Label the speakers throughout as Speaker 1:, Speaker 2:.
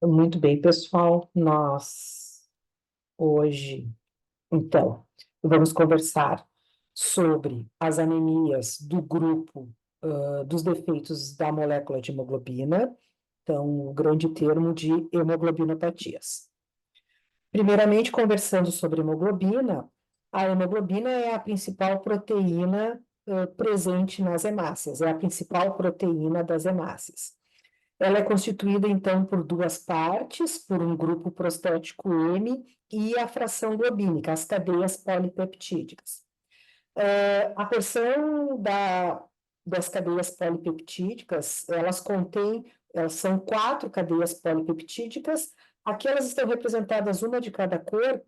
Speaker 1: Muito bem, pessoal. Nós hoje, então, vamos conversar sobre as anemias do grupo dos defeitos da molécula de hemoglobina, então, o grande termo de hemoglobinopatias. Primeiramente, conversando sobre hemoglobina, a hemoglobina é a principal proteína presente nas hemácias, é a principal proteína das hemácias. Ela é constituída, então, por duas partes, por um grupo prostético M e a fração globínica, as cadeias polipeptídicas. A porção das cadeias polipeptídicas, elas são quatro cadeias polipeptídicas, aqui elas estão representadas uma de cada cor,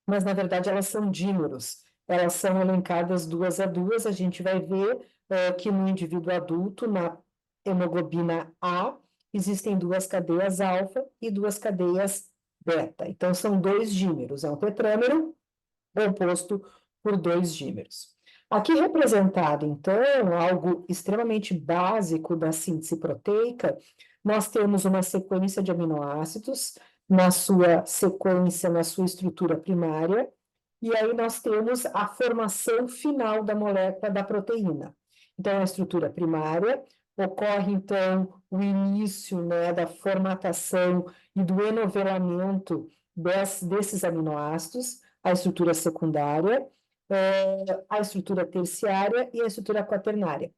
Speaker 1: mas na verdade elas são dímeros, elas são elencadas duas a duas, a gente vai ver que no indivíduo adulto, na hemoglobina A, existem duas cadeias alfa e duas cadeias beta. Então, são dois dímeros, é um tetrâmero composto por dois dímeros. Aqui representado, então, algo extremamente básico da síntese proteica, nós temos uma sequência de aminoácidos, na sua sequência, na sua estrutura primária, e aí nós temos a formação final da molécula da proteína. Então, a estrutura primária ocorre, então, o início, né, da formatação e do enovelamento desses aminoácidos, a estrutura secundária, a estrutura terciária e a estrutura quaternária.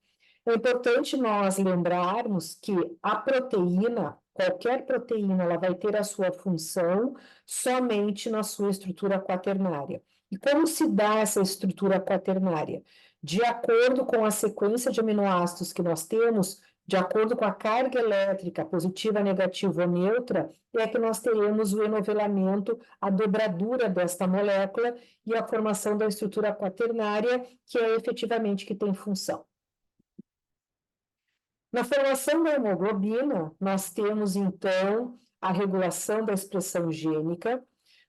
Speaker 1: É importante nós lembrarmos que a proteína, qualquer proteína, ela vai ter a sua função somente na sua estrutura quaternária. E como se dá essa estrutura quaternária? De acordo com a sequência de aminoácidos que nós temos, de acordo com a carga elétrica positiva, negativa ou neutra, é que nós teremos o enovelamento, a dobradura desta molécula e a formação da estrutura quaternária, que é efetivamente que tem função. Na formação da hemoglobina, nós temos, então, a regulação da expressão gênica.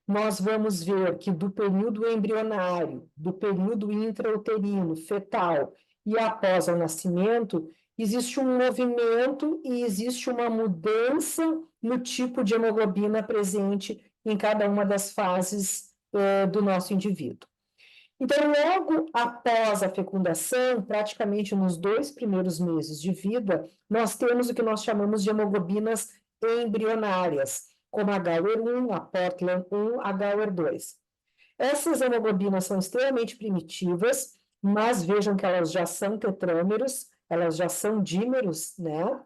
Speaker 1: Nós vamos ver que do período embrionário, do período intrauterino, fetal e após o nascimento, existe um movimento e existe uma mudança no tipo de hemoglobina presente em cada uma das fases do nosso indivíduo. Então, logo após a fecundação, praticamente nos 2 primeiros meses de vida, nós temos o que nós chamamos de hemoglobinas embrionárias, como a Gower 1, a Portland 1, a Gower 2. Essas hemoglobinas são extremamente primitivas, mas vejam que elas já são tetrâmeros, elas já são dímeros, né?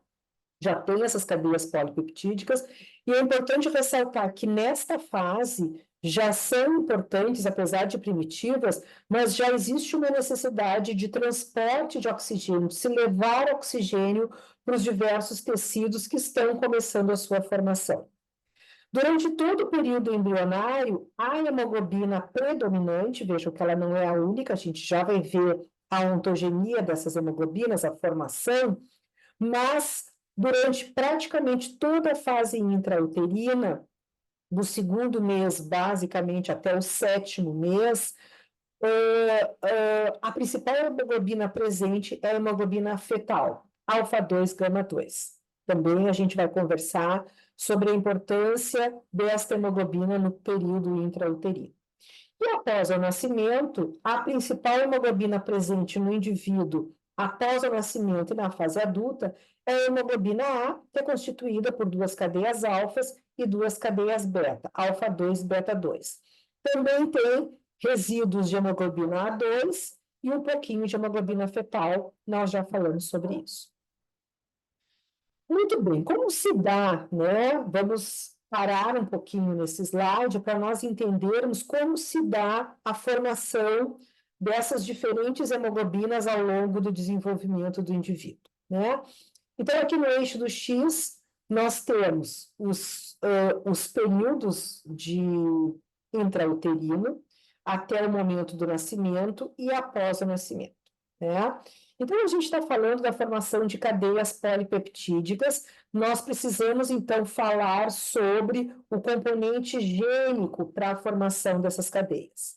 Speaker 1: Já tem essas cadeias polipeptídicas, e é importante ressaltar que nesta fase já são importantes, apesar de primitivas, mas já existe uma necessidade de transporte de oxigênio, de se levar oxigênio para os diversos tecidos que estão começando a sua formação. Durante todo o período embrionário, a hemoglobina predominante, vejam que ela não é a única, a gente já vai ver a ontogenia dessas hemoglobinas, a formação, mas durante praticamente toda a fase intrauterina, do segundo mês, basicamente, até o 7º mês, a principal hemoglobina presente é a hemoglobina fetal, alfa-2, gama-2. Também a gente vai conversar sobre a importância desta hemoglobina no período intrauterino. E após o nascimento, a principal hemoglobina presente no indivíduo após o nascimento e na fase adulta é a hemoglobina A, que é constituída por duas cadeias alfas e duas cadeias beta, alfa-2 e beta-2. Também tem resíduos de hemoglobina A2 e um pouquinho de hemoglobina fetal, nós já falamos sobre isso. Muito bem, como se dá, né? Vamos parar um pouquinho nesse slide para nós entendermos como se dá a formação dessas diferentes hemoglobinas ao longo do desenvolvimento do indivíduo, né? Então, aqui no eixo do X, nós temos os períodos de intrauterino até o momento do nascimento e após o nascimento, né? Então, a gente está falando da formação de cadeias polipeptídicas, nós precisamos, então, falar sobre o componente gênico para a formação dessas cadeias.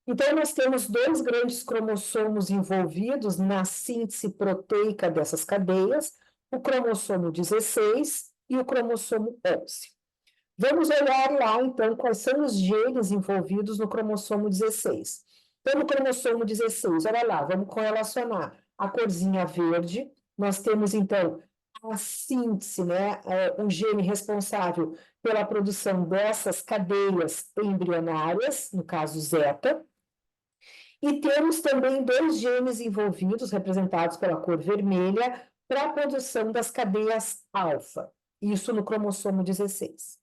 Speaker 1: Então, nós temos dois grandes cromossomos envolvidos na síntese proteica dessas cadeias, o cromossomo 16 e o cromossomo 11. Vamos olhar lá, então, quais são os genes envolvidos no cromossomo 16. Então, no cromossomo 16, olha lá, vamos correlacionar a corzinha verde. Nós temos, então, a síntese, né, um gene responsável pela produção dessas cadeias embrionárias, no caso zeta, e temos também dois genes envolvidos, representados pela cor vermelha, para a produção das cadeias alfa, isso no cromossomo 16.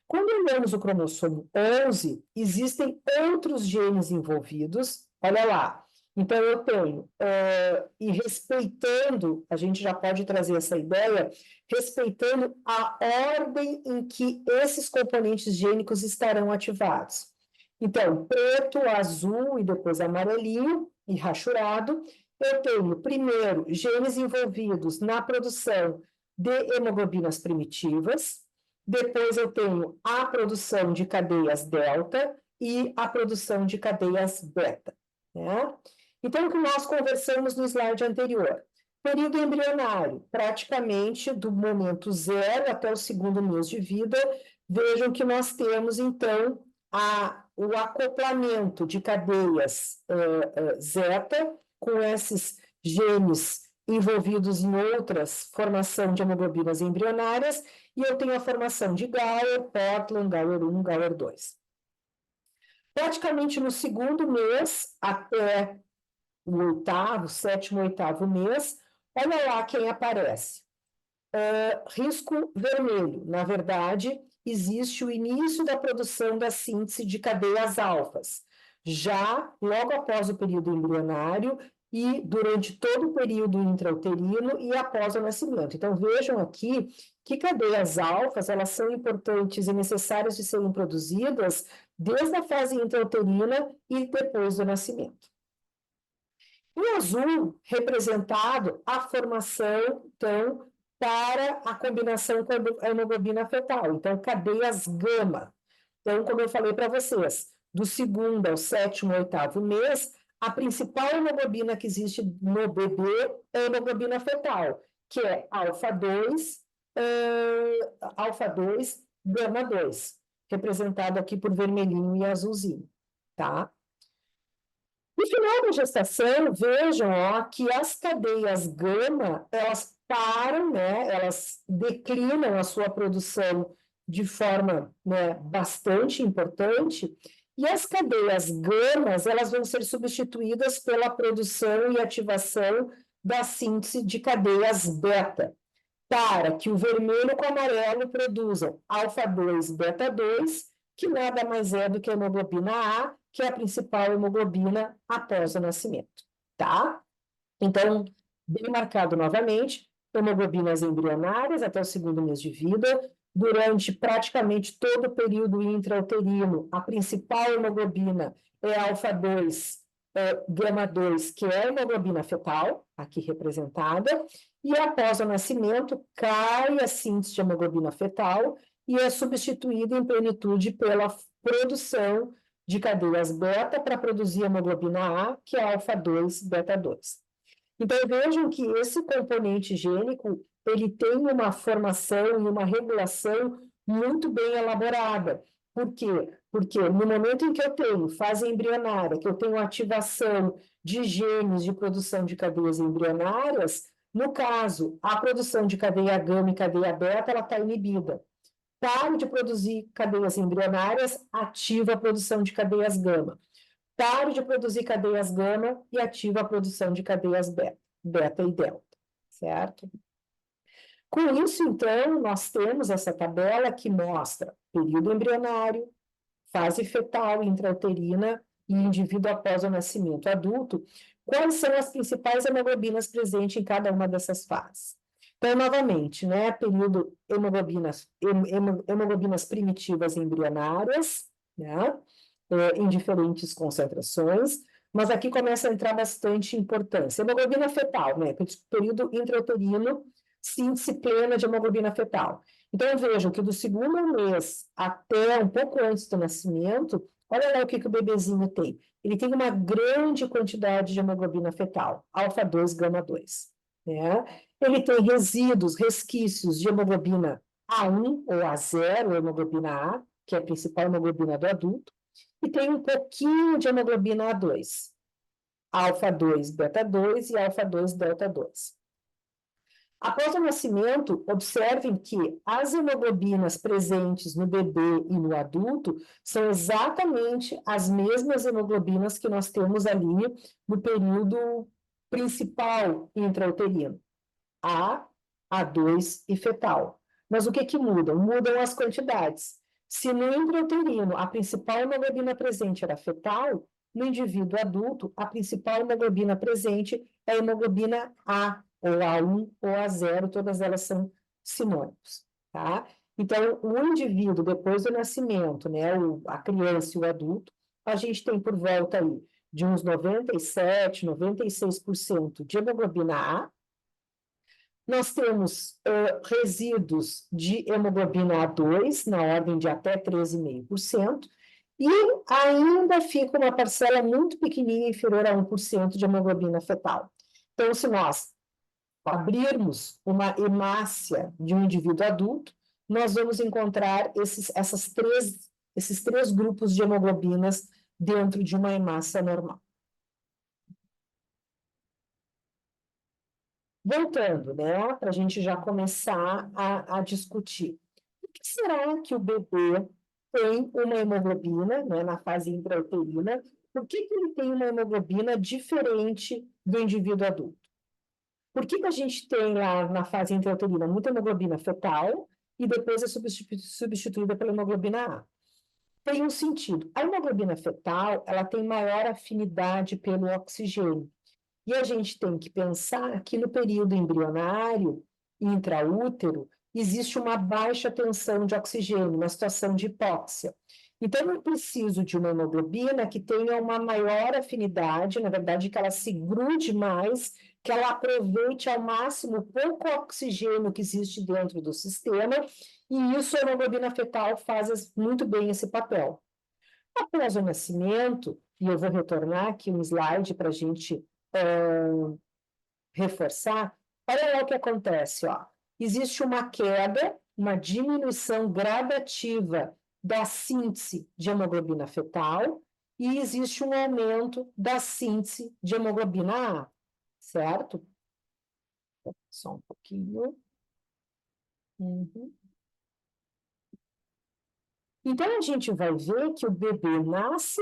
Speaker 1: Quando olhamos o cromossomo 11, existem outros genes envolvidos, olha lá. Então, eu tenho, e respeitando, a gente já pode trazer essa ideia, respeitando a ordem em que esses componentes gênicos estarão ativados. Então, preto, azul e depois amarelinho e rachurado, eu tenho, primeiro, genes envolvidos na produção de hemoglobinas primitivas, depois eu tenho a produção de cadeias delta e a produção de cadeias beta, né? Então, o que nós conversamos no slide anterior, período embrionário, praticamente do momento zero até o segundo mês de vida, vejam que nós temos, então, o acoplamento de cadeias zeta com esses genes envolvidos em outras formação de hemoglobinas embrionárias, e eu tenho a formação de Gauer, Portland, Gauer 1, Gauer 2. Praticamente no segundo mês, até o oitavo, sétimo, oitavo mês, olha lá quem aparece. Risco vermelho, na verdade, existe o início da produção da síntese de cadeias alfas, já logo após o período embrionário e durante todo o período intrauterino e após o nascimento. Então, vejam aqui que cadeias alfas, elas são importantes e necessárias de serem produzidas desde a fase intrauterina e depois do nascimento. Em azul, representado a formação, então, para a combinação com a hemoglobina fetal. Então, cadeias gama. Então, como eu falei para vocês, do segundo ao sétimo, oitavo mês, a principal hemoglobina que existe no bebê é a hemoglobina fetal, que é alfa-2, gama-2, representado aqui por vermelhinho e azulzinho, tá? No final da gestação, vejam ó, que as cadeias gama, elas param, né, elas declinam a sua produção de forma, né, bastante importante, e as cadeias gamas, elas vão ser substituídas pela produção e ativação da síntese de cadeias beta, para que o vermelho com o amarelo produzam alfa-2, beta-2, que nada mais é do que a hemoglobina A, que é a principal hemoglobina após o nascimento, tá? Então, bem marcado novamente, hemoglobinas embrionárias até o segundo mês de vida, durante praticamente todo o período intrauterino, a principal hemoglobina é alfa-2, gama-2, que é a hemoglobina fetal, aqui representada, e após o nascimento, cai a síntese de hemoglobina fetal e é substituída em plenitude pela produção de cadeias beta para produzir hemoglobina A, que é alfa-2, beta-2. Então, vejam que esse componente gênico, ele tem uma formação e uma regulação muito bem elaborada. Por quê? Porque no momento em que eu tenho fase embrionária, que eu tenho ativação de genes de produção de cadeias embrionárias, no caso, a produção de cadeia gama e cadeia beta, ela está inibida. Paro de produzir cadeias embrionárias, ativa a produção de cadeias gama. Paro de produzir cadeias gama e ativa a produção de cadeias beta e delta, certo? Com isso, então, nós temos essa tabela que mostra período embrionário, fase fetal intrauterina e indivíduo após o nascimento adulto, quais são as principais hemoglobinas presentes em cada uma dessas fases. Então, novamente, né, período hemoglobinas primitivas embrionárias, né, em diferentes concentrações, mas aqui começa a entrar bastante importância. Hemoglobina fetal, né, período intrauterino, síntese plena de hemoglobina fetal. Então, vejam que do segundo mês até um pouco antes do nascimento, olha lá o que o bebezinho tem. Ele tem uma grande quantidade de hemoglobina fetal, alfa-2, gama-2, né? Ele tem resíduos, resquícios de hemoglobina A1 ou A0, hemoglobina A, que é a principal hemoglobina do adulto, e tem um pouquinho de hemoglobina A2, alfa 2, beta 2 e alfa 2, delta 2. Após o nascimento, observem que as hemoglobinas presentes no bebê e no adulto são exatamente as mesmas hemoglobinas que nós temos ali no período principal intrauterino, A, A2 e fetal. Mas o que que mudam? Mudam as quantidades. Se no intrauterino a principal hemoglobina presente era fetal, no indivíduo adulto, a principal hemoglobina presente é a hemoglobina A, ou A1 ou A0, todas elas são sinônimos, tá? Então, o indivíduo, depois do nascimento, né, a criança e o adulto, a gente tem por volta aí de uns 97, 96% de hemoglobina A. Nós temos resíduos de hemoglobina A2, na ordem de até 13,5%, e ainda fica uma parcela muito pequenininha, inferior a 1% de hemoglobina fetal. Então, se nós abrirmos uma hemácia de um indivíduo adulto, nós vamos encontrar esses três grupos de hemoglobinas dentro de uma hemácia normal. Voltando, né, para a gente já começar a discutir. Por que será que o bebê tem uma hemoglobina, né, na fase intrauterina? Por que que ele tem uma hemoglobina diferente do indivíduo adulto? Por que que a gente tem lá na fase intrauterina muita hemoglobina fetal e depois é substituída pela hemoglobina A? Tem um sentido. A hemoglobina fetal, ela tem maior afinidade pelo oxigênio. E a gente tem que pensar que no período embrionário, intraútero, existe uma baixa tensão de oxigênio, uma situação de hipóxia. Então, eu preciso de uma hemoglobina que tenha uma maior afinidade, na verdade, que ela se grude mais, que ela aproveite ao máximo o pouco oxigênio que existe dentro do sistema, e isso a hemoglobina fetal faz muito bem esse papel. Após o nascimento, e eu vou retornar aqui um slide para a gente reforçar, olha lá o que acontece, ó. Existe uma queda, uma diminuição gradativa da síntese de hemoglobina fetal e existe um aumento da síntese de hemoglobina A, certo? Só um pouquinho. Uhum. Então, a gente vai ver que o bebê nasce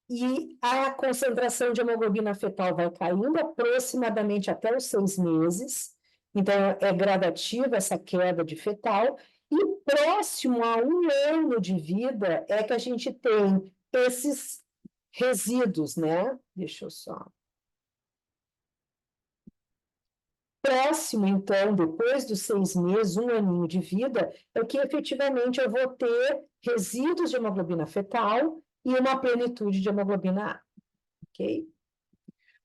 Speaker 1: e a concentração de hemoglobina fetal vai caindo aproximadamente até os 6 meses. Então, é gradativa essa queda de fetal. E próximo a 1 ano de vida é que a gente tem esses resíduos, né? Deixa eu só. Próximo, então, depois dos 6 meses, 1 aninho de vida, é que efetivamente eu vou ter resíduos de hemoglobina fetal e uma plenitude de hemoglobina A, ok?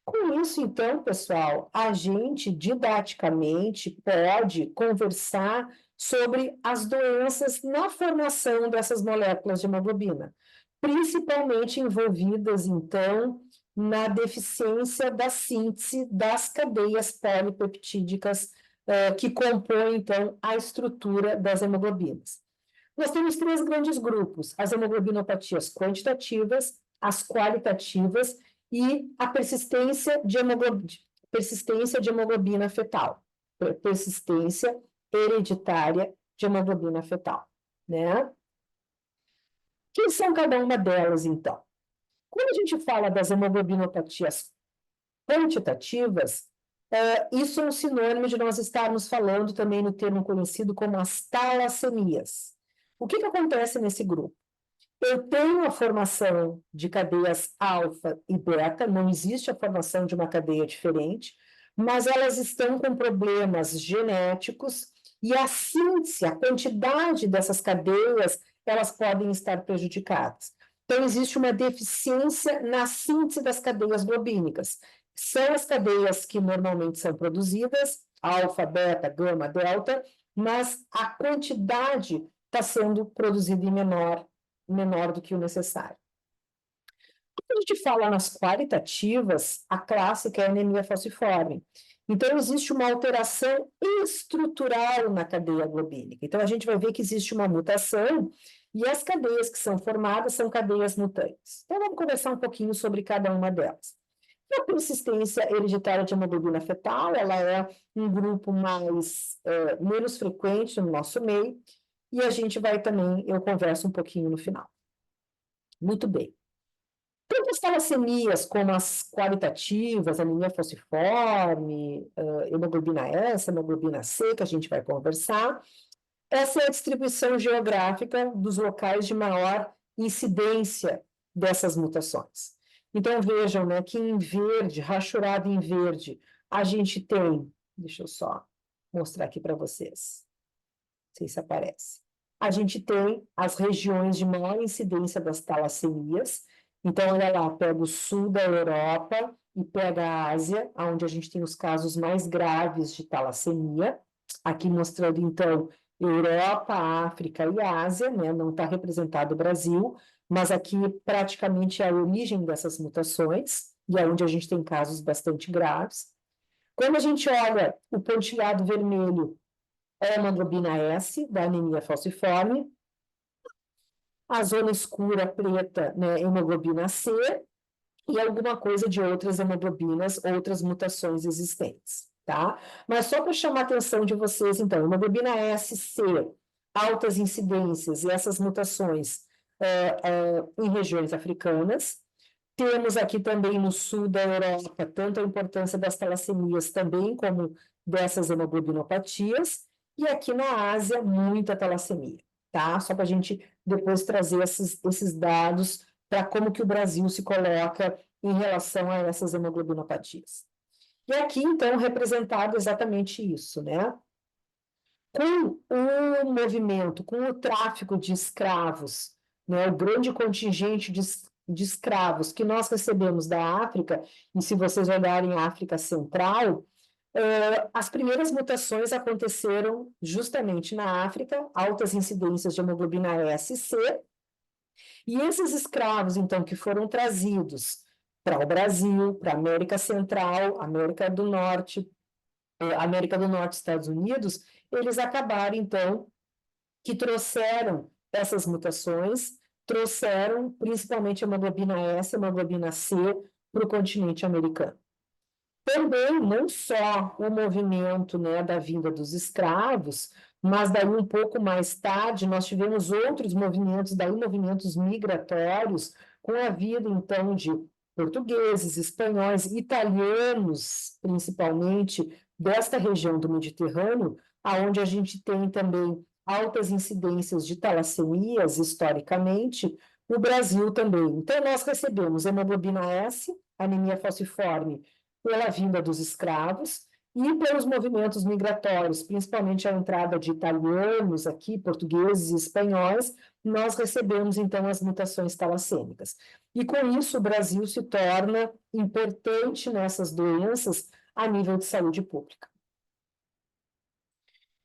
Speaker 1: Com isso, então, pessoal, a gente didaticamente pode conversar sobre as doenças na formação dessas moléculas de hemoglobina, principalmente envolvidas, então, na deficiência da síntese das cadeias polipeptídicas, que compõem, então, a estrutura das hemoglobinas. Nós temos três grandes grupos: as hemoglobinopatias quantitativas, as qualitativas e a persistência de hemoglobina fetal, persistência hereditária de hemoglobina fetal, né? Quem são cada uma delas, então? Quando a gente fala das hemoglobinopatias quantitativas, isso é um sinônimo de nós estarmos falando também no termo conhecido como as talassemias. O que que acontece nesse grupo? Eu tenho a formação de cadeias alfa e beta, não existe a formação de uma cadeia diferente, mas elas estão com problemas genéticos e a síntese, a quantidade dessas cadeias, elas podem estar prejudicadas. Então, existe uma deficiência na síntese das cadeias globínicas. São as cadeias que normalmente são produzidas, alfa, beta, gama, delta, mas a quantidade está sendo produzida em menor do que o necessário. Quando a gente fala nas qualitativas, a clássica é a anemia falciforme. Então, existe uma alteração estrutural na cadeia globínica. Então, a gente vai ver que existe uma mutação e as cadeias que são formadas são cadeias mutantes. Então, vamos conversar um pouquinho sobre cada uma delas. A persistência hereditária de hemoglobina fetal, ela é um grupo menos frequente no nosso meio, e a gente vai também, eu converso um pouquinho no final. Muito bem. Tanto as talassemias como as qualitativas, anemia falciforme, hemoglobina S, hemoglobina C, que a gente vai conversar, essa é a distribuição geográfica dos locais de maior incidência dessas mutações. Então, vejam, né, que em verde, rachurado em verde, a gente tem, deixa eu só mostrar aqui para vocês, não sei se aparece. A gente tem as regiões de maior incidência das talassemias. Então, olha lá, pega o sul da Europa e pega a Ásia, onde a gente tem os casos mais graves de talassemia. Aqui mostrando, então, Europa, África e Ásia, né? Não está representado o Brasil, mas aqui praticamente é a origem dessas mutações, e é onde a gente tem casos bastante graves. Quando a gente olha o pontilhado vermelho, é a hemoglobina S, da anemia falciforme, a zona escura preta, né, hemoglobina C, e alguma coisa de outras hemoglobinas, outras mutações existentes, tá? Mas só para chamar a atenção de vocês, então, hemoglobina S, C, altas incidências e essas mutações em regiões africanas. Temos aqui também no sul da Europa, tanto a importância das talassemias também como dessas hemoglobinopatias, e aqui na Ásia, muita talassemia, tá? Só para a gente depois trazer esses dados para como que o Brasil se coloca em relação a essas hemoglobinopatias. E aqui, então, representado exatamente isso, né? Com o movimento, com o tráfico de escravos, né, o grande contingente de escravos que nós recebemos da África, e se vocês olharem a África Central, as primeiras mutações aconteceram justamente na África, altas incidências de hemoglobina S e C, e esses escravos, então, que foram trazidos para o Brasil, para a América Central, América do Norte, Estados Unidos, eles acabaram, então, que trouxeram essas mutações, trouxeram principalmente a hemoglobina S, a hemoglobina C, para o continente americano. Também, não só o movimento, né, da vinda dos escravos, mas daí um pouco mais tarde nós tivemos outros movimentos, daí movimentos migratórios, com a vida, então, de portugueses, espanhóis, italianos, principalmente, desta região do Mediterrâneo, aonde a gente tem também altas incidências de talassemias, historicamente, o Brasil também. Então, nós recebemos hemoglobina S, anemia falciforme, pela vinda dos escravos e pelos movimentos migratórios, principalmente a entrada de italianos aqui, portugueses e espanhóis, nós recebemos, então, as mutações talassêmicas. E com isso, o Brasil se torna importante nessas doenças a nível de saúde pública.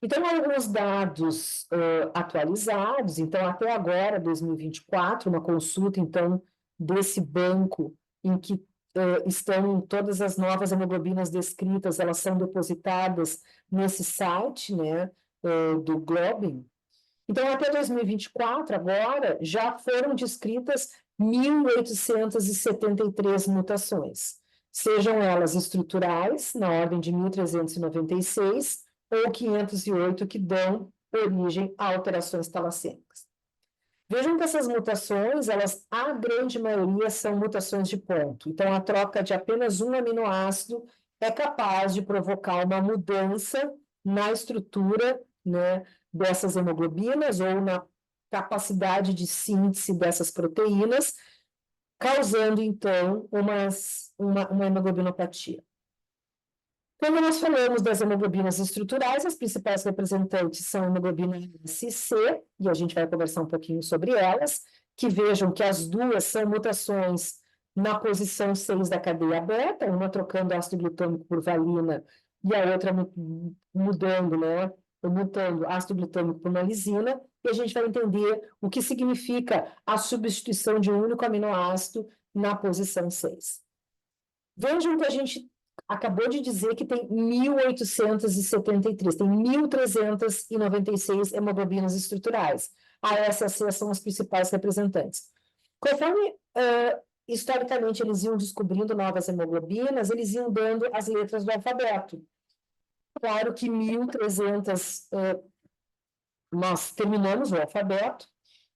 Speaker 1: Então, alguns dados atualizados, então, até agora, 2024, uma consulta, então, desse banco em que estão todas as novas hemoglobinas descritas, elas são depositadas nesse site, né, do Globin. Então, até 2024, agora, já foram descritas 1.873 mutações, sejam elas estruturais, na ordem de 1.396, ou 508 que dão origem a alterações talassêmicas. Vejam que essas mutações, a grande maioria são mutações de ponto. Então, a troca de apenas um aminoácido é capaz de provocar uma mudança na estrutura, né, dessas hemoglobinas ou na capacidade de síntese dessas proteínas, causando, então, uma hemoglobinopatia. Quando nós falamos das hemoglobinas estruturais, as principais representantes são a hemoglobina S e C, e a gente vai conversar um pouquinho sobre elas, que vejam que as duas são mutações na posição 6 da cadeia beta, uma trocando ácido glutâmico por valina e a outra mudando, né, mutando ácido glutâmico por uma lisina, e a gente vai entender o que significa a substituição de um único aminoácido na posição 6. Vejam que a gente acabou de dizer que tem 1.873, tem 1.396 hemoglobinas estruturais. A S e a C são as principais representantes. Conforme, historicamente, eles iam descobrindo novas hemoglobinas, eles iam dando as letras do alfabeto. Claro que 1.300, nós terminamos o alfabeto,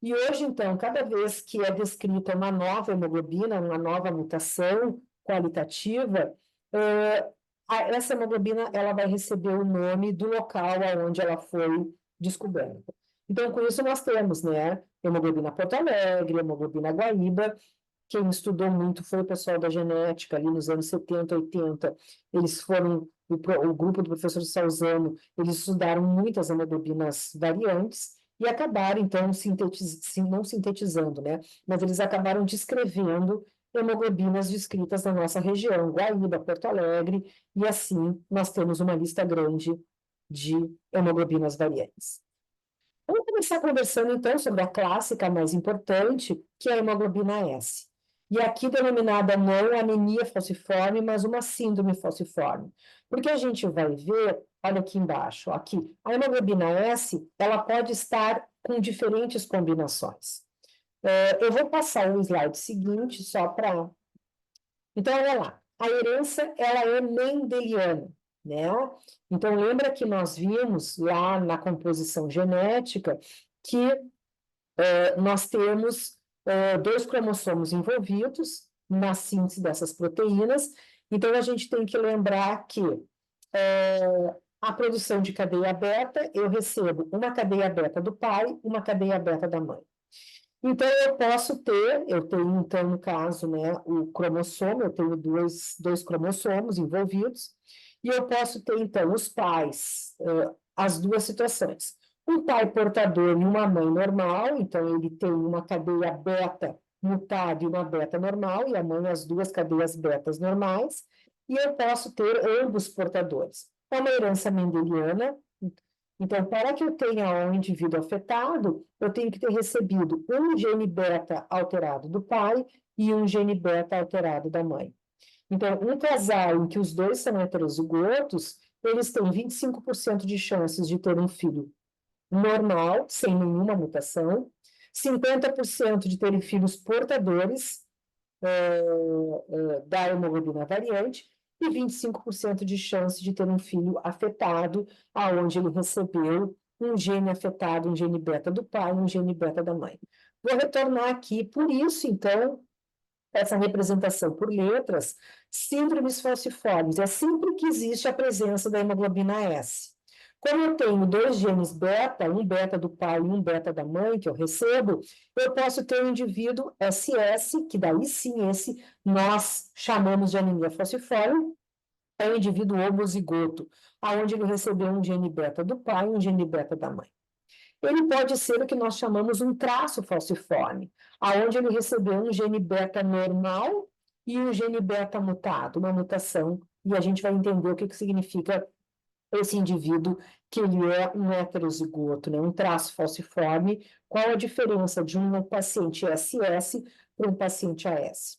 Speaker 1: e hoje, então, cada vez que é descrita uma nova hemoglobina, uma nova mutação qualitativa, essa hemoglobina ela vai receber o nome do local onde ela foi descoberta. Então, com isso, nós temos, né, hemoglobina Porto Alegre, hemoglobina Guaíba. Quem estudou muito foi o pessoal da genética, ali nos anos 70, 80. Eles foram, o grupo do professor Salzano, eles estudaram muitas hemoglobinas variantes e acabaram, então, não sintetizando, né? Mas eles acabaram descrevendo hemoglobinas descritas na nossa região, Guaíba, Porto Alegre, e assim nós temos uma lista grande de hemoglobinas variantes. Vamos começar conversando, então, sobre a clássica mais importante, que é a hemoglobina S. E aqui denominada não anemia falciforme, mas uma síndrome falciforme. Porque a gente vai ver, olha aqui embaixo, aqui, a hemoglobina S, ela pode estar com diferentes combinações. Eu vou passar o slide seguinte, só para... Então, olha lá, a herança, ela é mendeliana, né? Então, lembra que nós vimos lá na composição genética que nós temos dois cromossomos envolvidos na síntese dessas proteínas, então a gente tem que lembrar que a produção de cadeia beta, eu recebo uma cadeia beta do pai, uma cadeia beta da mãe. Então, eu tenho, então, no caso, né, o cromossomo, eu tenho dois cromossomos envolvidos, e eu posso ter, então, os pais, as duas situações. Um pai portador e uma mãe normal, então ele tem uma cadeia beta mutada e uma beta normal, e a mãe as duas cadeias betas normais, e eu posso ter ambos portadores. É uma herança mendeliana. Então, para que eu tenha um indivíduo afetado, eu tenho que ter recebido um gene beta alterado do pai e um gene beta alterado da mãe. Então, um casal em que os dois são heterozigotos, eles têm 25% de chances de ter um filho normal, sem nenhuma mutação, 50% de terem filhos portadores da hemoglobina variante e 25% de chance de ter um filho afetado, aonde ele recebeu um gene afetado, um gene beta do pai, um gene beta da mãe. Vou retornar aqui, por isso, então, essa representação por letras, síndromes falciformes, é sempre que existe a presença da hemoglobina S. Como eu tenho dois genes beta, um beta do pai e um beta da mãe, que eu recebo, eu posso ter um indivíduo SS, que daí sim, esse nós chamamos de anemia falciforme, é um indivíduo homozigoto, aonde ele recebeu um gene beta do pai e um gene beta da mãe. Ele pode ser o que nós chamamos um traço falciforme, aonde ele recebeu um gene beta normal e um gene beta mutado, uma mutação, e a gente vai entender o que significa esse indivíduo, que ele é um heterozigoto, né, um traço falciforme. Qual a diferença de um paciente SS para um paciente AS?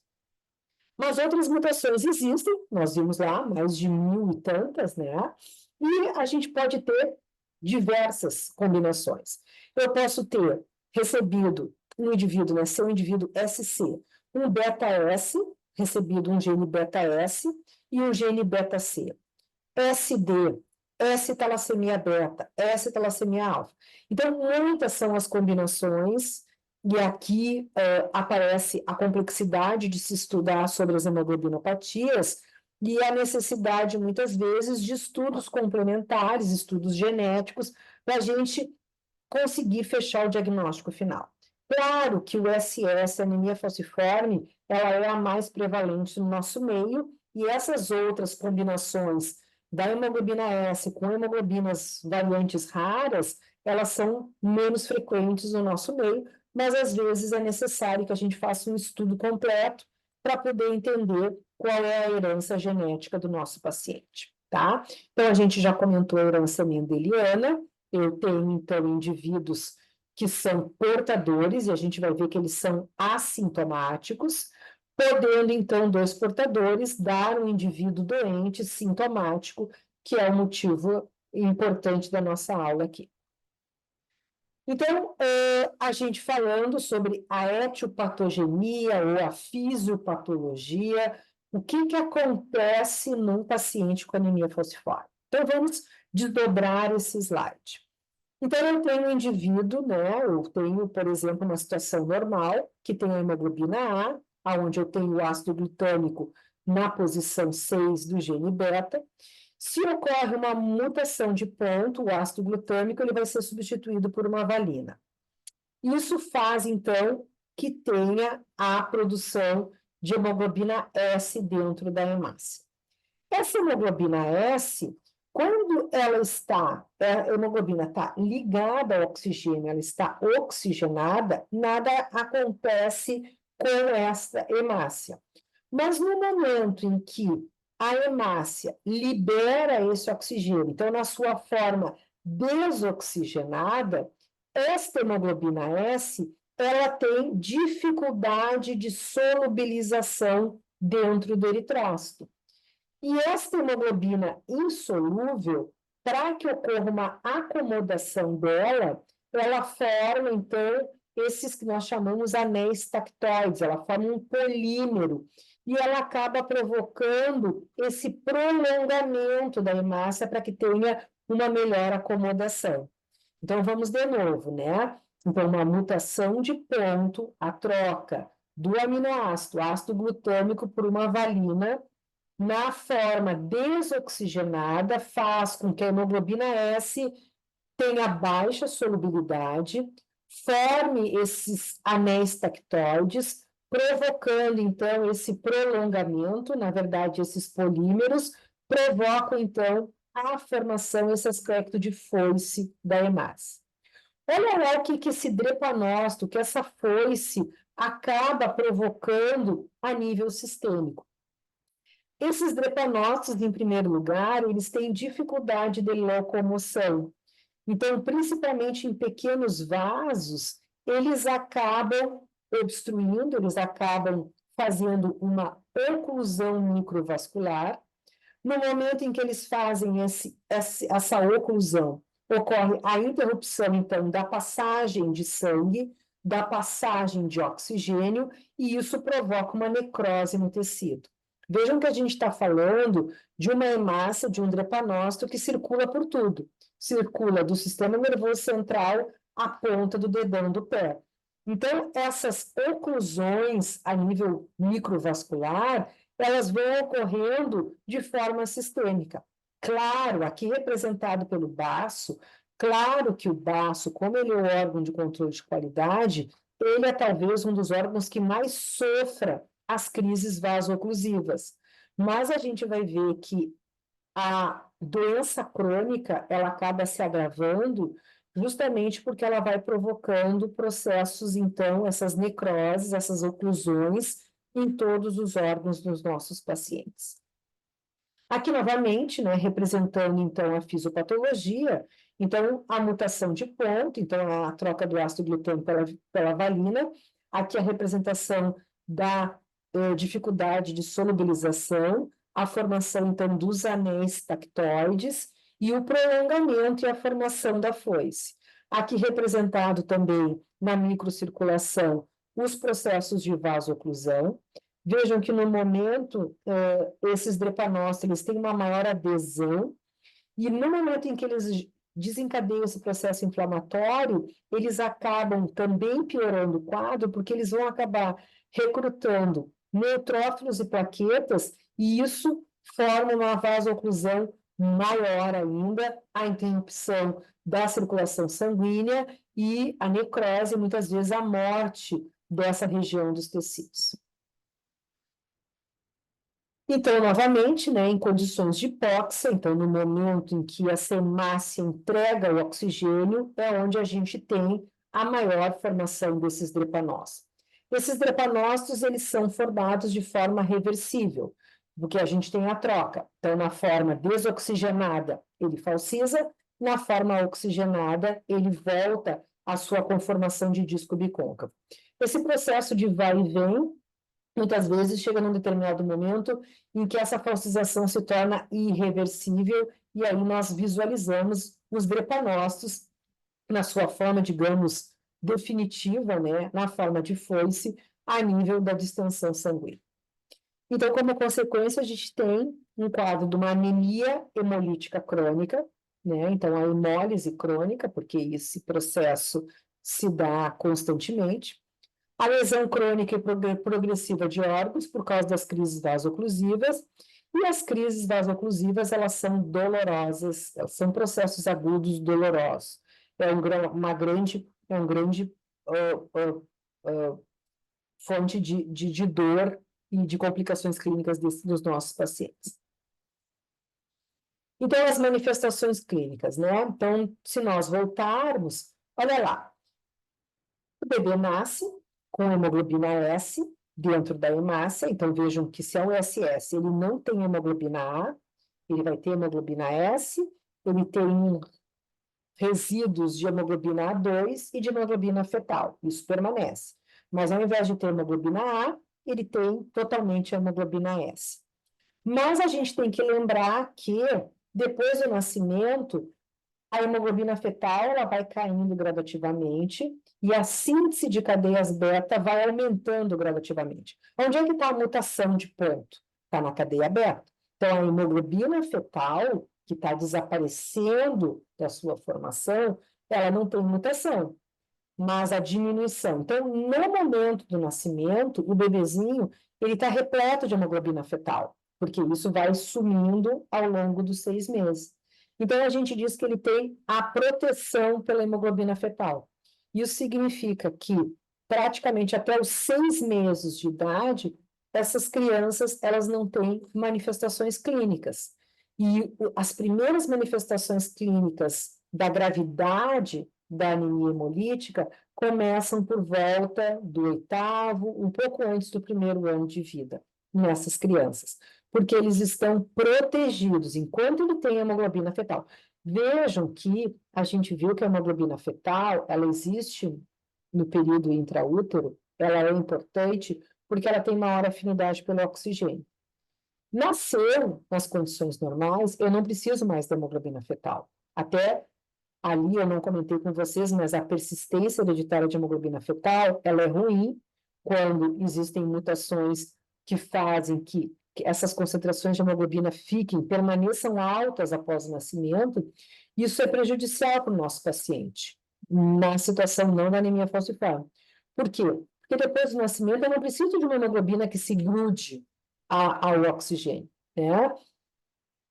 Speaker 1: Mas outras mutações existem, nós vimos lá mais de 1.000 e tantas, né? E a gente pode ter diversas combinações. Eu posso ter recebido um indivíduo, né, ser um indivíduo SC, um beta-S, recebido um gene beta-S e um gene beta-C. SD, S-talassemia beta, S-talassemia alfa. Então, muitas são as combinações, e aqui aparece a complexidade de se estudar sobre as hemoglobinopatias e a necessidade, muitas vezes, de estudos complementares, estudos genéticos, para a gente conseguir fechar o diagnóstico final. Claro que o SS, a anemia falciforme, ela é a mais prevalente no nosso meio, e essas outras combinações da hemoglobina S com hemoglobinas variantes raras, elas são menos frequentes no nosso meio, mas às vezes é necessário que a gente faça um estudo completo para poder entender qual é a herança genética do nosso paciente, tá? Então, a gente já comentou a herança mendeliana. Eu tenho, então, indivíduos que são portadores, e a gente vai ver que eles são assintomáticos. podendo, então, dois portadores dar um indivíduo doente, sintomático, que é o motivo importante da nossa aula aqui. Então, a gente falando sobre a etiopatogenia ou a fisiopatologia, o que que acontece num paciente com anemia falciforme? Então, vamos desdobrar esse slide. Então, eu tenho um indivíduo, né? Eu tenho, por exemplo, uma situação normal, que tem a hemoglobina A, onde eu tenho o ácido glutâmico na posição 6 do gene beta. Se ocorre uma mutação de ponto, o ácido glutâmico ele vai ser substituído por uma valina. Isso faz, então, que tenha a produção de hemoglobina S dentro da hemácia. Essa hemoglobina S, quando ela está, a hemoglobina está ligada ao oxigênio, ela está oxigenada, nada acontece com essa hemácia. Mas no momento em que a hemácia libera esse oxigênio, então na sua forma desoxigenada, esta hemoglobina S, ela tem dificuldade de solubilização dentro do eritrócito. E esta hemoglobina insolúvel, para que ocorra uma acomodação dela, ela forma, então, esses que nós chamamos anéis tactoides, ela forma um polímero, e ela acaba provocando esse prolongamento da hemácia para que tenha uma melhor acomodação. Então, vamos de novo, né? Então, uma mutação de ponto, a troca do aminoácido, ácido glutâmico, por uma valina, na forma desoxigenada, faz com que a hemoglobina S tenha baixa solubilidade, forme esses anéis tactoides, provocando, então, esse prolongamento, na verdade, esses polímeros provocam, então, a formação, esse aspecto de foice da hemácia. Olha lá o que esse drepanócito, que essa foice acaba provocando a nível sistêmico. Esses drepanócitos, em primeiro lugar, eles têm dificuldade de locomoção. Então, principalmente em pequenos vasos, eles acabam obstruindo, eles acabam fazendo uma oclusão microvascular. No momento em que eles fazem essa oclusão, ocorre a interrupção, então, da passagem de sangue, da passagem de oxigênio, e isso provoca uma necrose no tecido. Vejam que a gente está falando de uma hemácia, de um drepanócito que circula por tudo. Circula do sistema nervoso central à ponta do dedão do pé. Então, essas oclusões a nível microvascular, elas vão ocorrendo de forma sistêmica. Claro, aqui representado pelo baço, claro que o baço, como ele é o órgão de controle de qualidade, ele é talvez um dos órgãos que mais sofra as crises vaso-oclusivas. Mas a gente vai ver que a doença crônica, ela acaba se agravando justamente porque ela vai provocando processos, então, essas necroses, essas oclusões em todos os órgãos dos nossos pacientes. Aqui, novamente, né, representando, então, a fisiopatologia, então, a mutação de ponto, então, a troca do ácido glutâmico pela valina, aqui a representação da dificuldade de solubilização, a formação, então, dos anéis tactoides e o prolongamento e a formação da foice. Aqui representado também na microcirculação os processos de vasoclusão. Vejam que no momento, esses drepanócitos têm uma maior adesão, e no momento em que eles desencadeiam esse processo inflamatório, eles acabam também piorando o quadro, porque eles vão acabar recrutando neutrófilos e plaquetas, e isso forma uma vasoclusão maior ainda, a interrupção da circulação sanguínea e a necrose, muitas vezes a morte dessa região dos tecidos. Então, novamente, né, em condições de hipóxia, então, no momento em que a hemácia entrega o oxigênio, é onde a gente tem a maior formação desses drepanócitos. Esses drepanócitos, eles são formados de forma reversível, porque a gente tem a troca. Então, na forma desoxigenada, ele falciza, na forma oxigenada, ele volta à sua conformação de disco bicôncavo. Esse processo de vai e vem muitas vezes chega num determinado momento em que essa falsização se torna irreversível, e aí nós visualizamos os drepanócitos na sua forma, digamos, definitiva, né, na forma de foice, a nível da distensão sanguínea. Então, como consequência, a gente tem um quadro de uma anemia hemolítica crônica, né? Então, a hemólise crônica, porque esse processo se dá constantemente. A lesão crônica e progressiva de órgãos por causa das crises vasoclusivas. E as crises vasoclusivas, elas são dolorosas, elas são processos agudos dolorosos. É um grande fonte de dor e de complicações clínicas dos nossos pacientes. Então, as manifestações clínicas, né? Então, se nós voltarmos, olha lá, o bebê nasce com hemoglobina S dentro da hemácia, então vejam que se é o SS, ele não tem hemoglobina A, ele vai ter hemoglobina S, ele tem resíduos de hemoglobina A2 e de hemoglobina fetal, isso permanece. Mas ao invés de ter hemoglobina A, ele tem totalmente a hemoglobina S. Mas a gente tem que lembrar que depois do nascimento, a hemoglobina fetal ela vai caindo gradativamente e a síntese de cadeias beta vai aumentando gradativamente. Onde é que está a mutação de ponto? Está na cadeia beta. Então, a hemoglobina fetal, que está desaparecendo da sua formação, ela não tem mutação, mas a diminuição. Então, no momento do nascimento, o bebezinho ele está repleto de hemoglobina fetal, porque isso vai sumindo ao longo dos 6 meses. Então, a gente diz que ele tem a proteção pela hemoglobina fetal. Isso significa que, praticamente até os 6 meses de idade, essas crianças elas não têm manifestações clínicas. E as primeiras manifestações clínicas da gravidade da anemia hemolítica começam por volta do 8º, um pouco antes do 1º ano de vida, nessas crianças, porque eles estão protegidos enquanto ele tem hemoglobina fetal. Vejam que a gente viu que a hemoglobina fetal, ela existe no período intraútero, ela é importante porque ela tem maior afinidade pelo oxigênio. Nasceu nas condições normais, eu não preciso mais da hemoglobina fetal. Até ali eu não comentei com vocês, mas a persistência hereditária de hemoglobina fetal, ela é ruim quando existem mutações que fazem que essas concentrações de hemoglobina permaneçam altas após o nascimento. Isso é prejudicial para o nosso paciente, na situação não da anemia falciforme. Por quê? Porque depois do nascimento eu não preciso de uma hemoglobina que se grude ao oxigênio, né?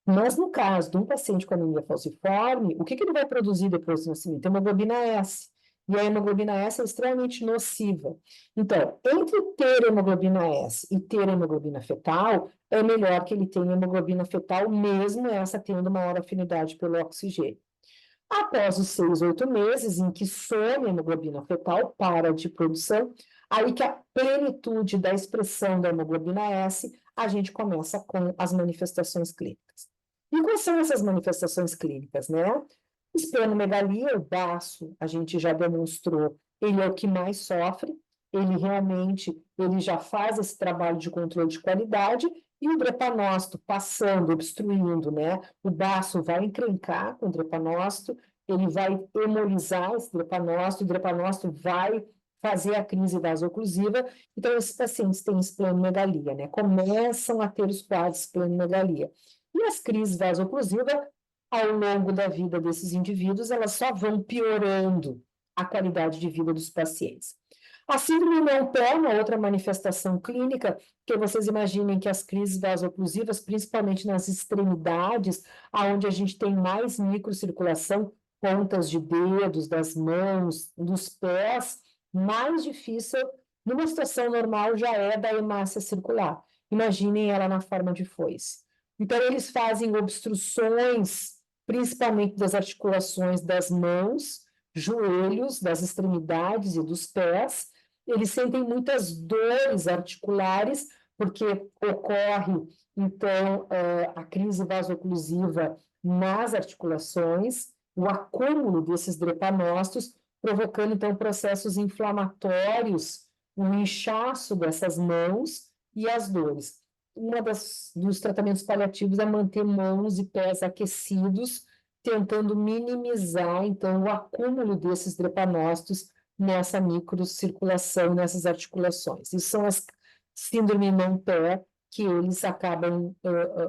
Speaker 1: Mas no caso de um paciente com anemia falciforme, o que ele vai produzir depois do nascimento? Hemoglobina S. E a hemoglobina S é extremamente nociva. Então, entre ter hemoglobina S e ter hemoglobina fetal, é melhor que ele tenha hemoglobina fetal, mesmo essa tendo maior afinidade pelo oxigênio. Após os 6, 8 meses, em que some a hemoglobina fetal, para de produção, aí que a plenitude da expressão da hemoglobina S, a gente começa com as manifestações clínicas. E quais são essas manifestações clínicas, né? Esplenomegalia, o baço, a gente já demonstrou, ele é o que mais sofre, ele já faz esse trabalho de controle de qualidade, e o drepanócito passando, obstruindo, né? O baço vai encrencar com o drepanócito, ele vai hemolizar esse drepanócito, o drepanócito vai fazer a crise vasoclusiva. Então, esses pacientes têm esplenomegalia, né? Começam a ter os quadros de esplenomegalia. E as crises vasoclusivas, ao longo da vida desses indivíduos, elas só vão piorando a qualidade de vida dos pacientes. A síndrome Montel, uma outra manifestação clínica, que vocês imaginem que as crises vasoclusivas, principalmente nas extremidades, aonde a gente tem mais microcirculação, pontas de dedos, das mãos, dos pés, mais difícil, numa situação normal, já é da hemácia circular. Imaginem ela na forma de foice. Então, eles fazem obstruções, principalmente das articulações das mãos, joelhos, das extremidades e dos pés. Eles sentem muitas dores articulares, porque ocorre, então, a crise vasoclusiva nas articulações, o acúmulo desses drepanócitos, provocando, então, processos inflamatórios, um inchaço dessas mãos, e as dores. Dos tratamentos paliativos é manter mãos e pés aquecidos, tentando minimizar, então, o acúmulo desses drepanócitos nessa microcirculação, nessas articulações. Isso são as síndrome mão-pé que eles acabam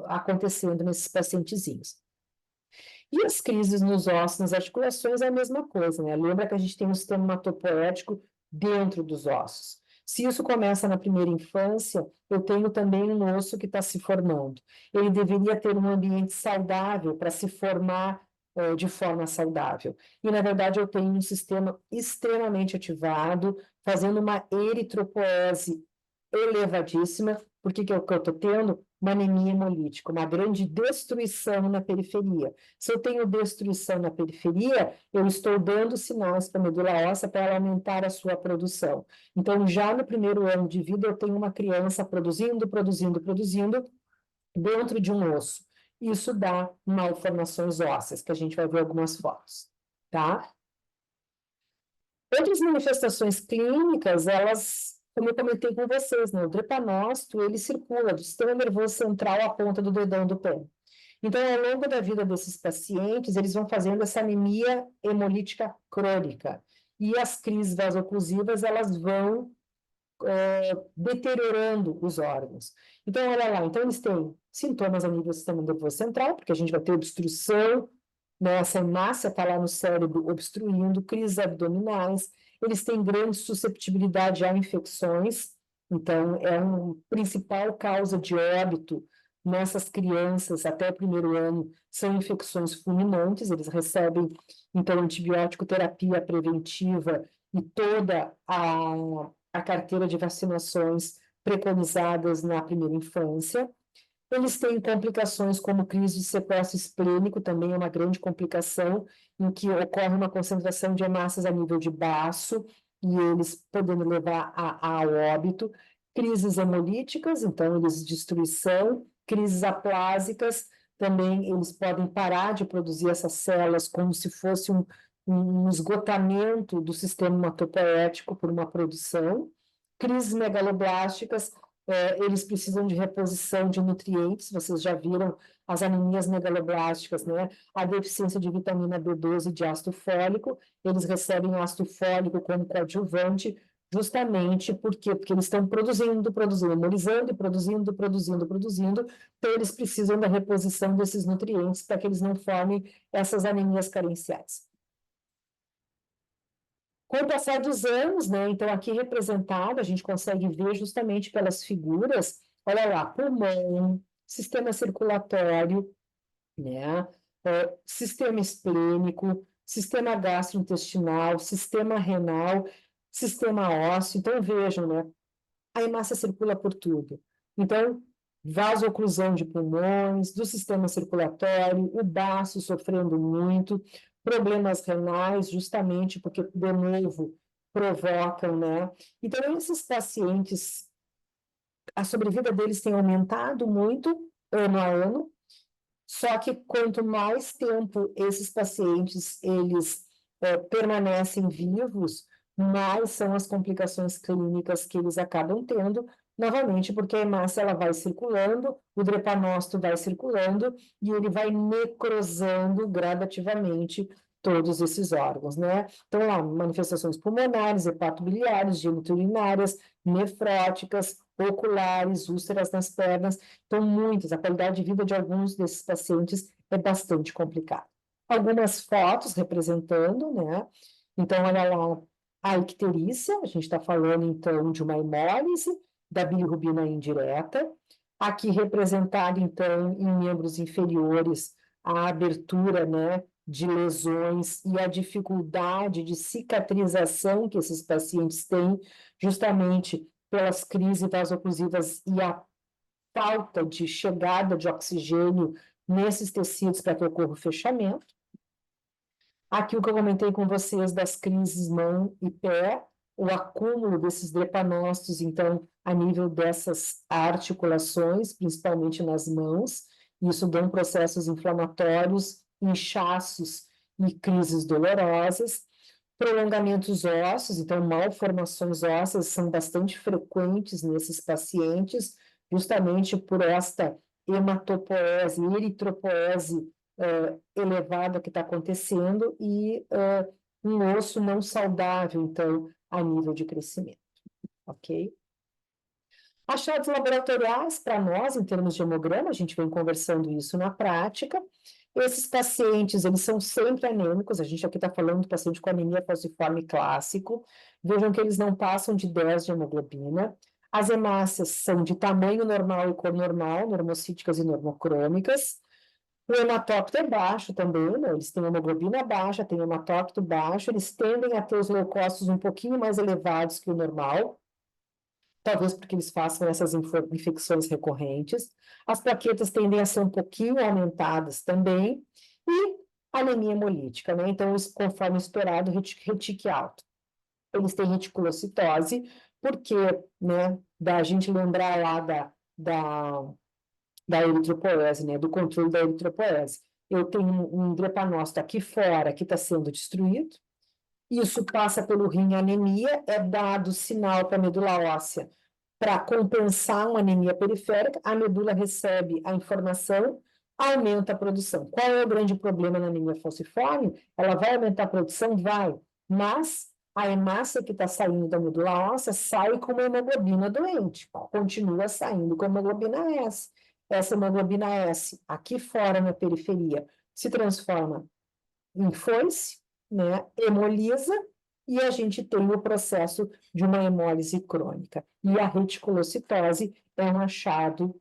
Speaker 1: acontecendo nesses pacientezinhos. E as crises nos ossos, nas articulações, é a mesma coisa, né? Lembra que a gente tem um sistema hematopoético dentro dos ossos. Se isso começa na primeira infância, eu tenho também um osso que está se formando. Ele deveria ter um ambiente saudável para se formar de forma saudável. E, na verdade, eu tenho um sistema extremamente ativado, fazendo uma eritropoese elevadíssima. Por que eu estou tendo? Uma anemia hemolítica, uma grande destruição na periferia. Se eu tenho destruição na periferia, eu estou dando sinais para a medula óssea para ela aumentar a sua produção. Então, já no primeiro ano de vida, eu tenho uma criança produzindo dentro de um osso. Isso dá malformações ósseas, que a gente vai ver algumas fotos, tá? Outras manifestações clínicas, elas, como eu comentei com vocês, né? O drepanócito, ele circula do sistema nervoso central à ponta do dedão do pé. Então, ao longo da vida desses pacientes, eles vão fazendo essa anemia hemolítica crônica. E as crises vasoclusivas, elas vão deteriorando os órgãos. Então, olha lá, então eles têm sintomas a nível do sistema nervoso central, porque a gente vai ter obstrução, né, essa hemácia está lá no cérebro obstruindo, crises abdominais, eles têm grande susceptibilidade a infecções, então é uma principal causa de óbito nessas crianças até o primeiro ano, são infecções fulminantes, eles recebem, então, antibiótico terapia preventiva e toda a carteira de vacinações preconizadas na primeira infância. Eles têm complicações como crise de sequestro esplênico, também é uma grande complicação, em que ocorre uma concentração de hemácias a nível de baço, e eles podendo levar ao óbito. Crises hemolíticas, então eles destruição, crises aplásicas, também eles podem parar de produzir essas células como se fosse um esgotamento do sistema hematopoético por uma produção. Crises megaloblásticas, eles precisam de reposição de nutrientes, vocês já viram as anemias megaloblásticas, né? A deficiência de vitamina B12 e de ácido fólico, eles recebem ácido fólico como coadjuvante, justamente porque eles estão produzindo, hemolisando e produzindo, então eles precisam da reposição desses nutrientes para que eles não formem essas anemias carenciais. Com o passar dos anos, né, então aqui representado, a gente consegue ver justamente pelas figuras, olha lá, pulmão, sistema circulatório, né, sistema esplênico, sistema gastrointestinal, sistema renal, sistema ósseo, então vejam, né, a hemácia circula por tudo. Então, vasoclusão de pulmões, do sistema circulatório, o baço sofrendo muito, problemas renais, justamente porque, de novo, provocam, né? Então, esses pacientes, a sobrevida deles tem aumentado muito, ano a ano, só que quanto mais tempo esses pacientes, eles permanecem vivos, mais são as complicações clínicas que eles acabam tendo, novamente porque a hemácia ela vai circulando, o drepanócito vai circulando e ele vai necrosando gradativamente todos esses órgãos, né? Então, lá, manifestações pulmonares, hepatobiliares, geniturinárias, nefróticas, oculares, úlceras nas pernas, então muitas, a qualidade de vida de alguns desses pacientes é bastante complicada. Algumas fotos representando, né? Então, olha lá, a icterícia, a gente está falando, então, de uma hemólise da bilirrubina indireta, aqui representado, então, em membros inferiores, a abertura, né, de lesões e a dificuldade de cicatrização que esses pacientes têm, justamente pelas crises vasoclusivas e a falta de chegada de oxigênio nesses tecidos para que ocorra o fechamento. Aqui o que eu comentei com vocês das crises mão e pé, o acúmulo desses drepanócitos, então, a nível dessas articulações, principalmente nas mãos, isso dão processos inflamatórios, inchaços e crises dolorosas. Prolongamentos ósseos, então malformações ósseas são bastante frequentes nesses pacientes, justamente por esta hematopoese, eritropoese elevada que está acontecendo e um osso não saudável, então, a nível de crescimento, ok? Achados laboratoriais para nós, em termos de hemograma, a gente vem conversando isso na prática. Esses pacientes, eles são sempre anêmicos, a gente aqui está falando do paciente com anemia falciforme clássico. Vejam que eles não passam de 10 de hemoglobina. As hemácias são de tamanho normal e cor normal, normocíticas e normocrômicas. O hematócrito é baixo também, né? Eles têm hemoglobina baixa, têm hematócrito baixo, eles tendem a ter os leucócitos um pouquinho mais elevados que o normal, talvez porque eles façam essas infecções recorrentes. As plaquetas tendem a ser um pouquinho aumentadas também, e anemia hemolítica, né? Então, conforme esperado, retique alto. Eles têm reticulocitose, porque, né, da gente lembrar lá da eritropoese, né, do controle da eritropoese. Eu tenho um drepanócito aqui fora que está sendo destruído, isso passa pelo rim anemia, é dado sinal para a medula óssea para compensar uma anemia periférica, a medula recebe a informação, aumenta a produção. Qual é o grande problema na anemia falciforme? Ela vai aumentar a produção? Vai, mas a hemácia que está saindo da medula óssea sai com uma hemoglobina doente, continua saindo com hemoglobina S. Essa hemoglobina S, aqui fora na periferia, se transforma em foice, né, hemolisa, e a gente tem o processo de uma hemólise crônica. E a reticulocitose é um achado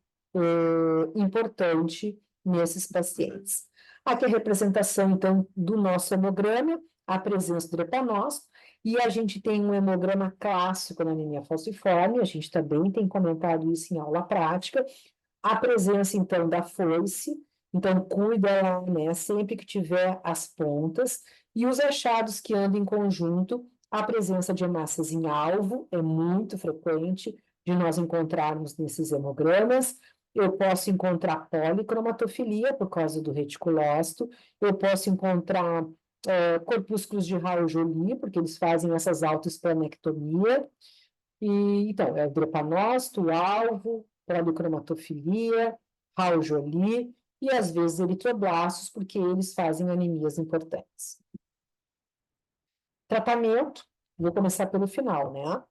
Speaker 1: importante nesses pacientes. Aqui a representação, então, do nosso hemograma, a presença do drepanócito, e a gente tem um hemograma clássico na anemia falciforme, a gente também tem comentado isso em aula prática, a presença, então, da foice, então cuida lá, né, sempre que tiver as pontas, e os achados que andam em conjunto, a presença de hemácias em alvo é muito frequente de nós encontrarmos nesses hemogramas. Eu posso encontrar policromatofilia por causa do reticulócito, eu posso encontrar corpúsculos de Raul-Joly, porque eles fazem essas autoesplanectomia, e, então, é drepanócito, alvo, policromatofilia, Raul-Joly e, às vezes, eritroblastos, porque eles fazem anemias importantes. Tratamento, vou começar pelo final, né?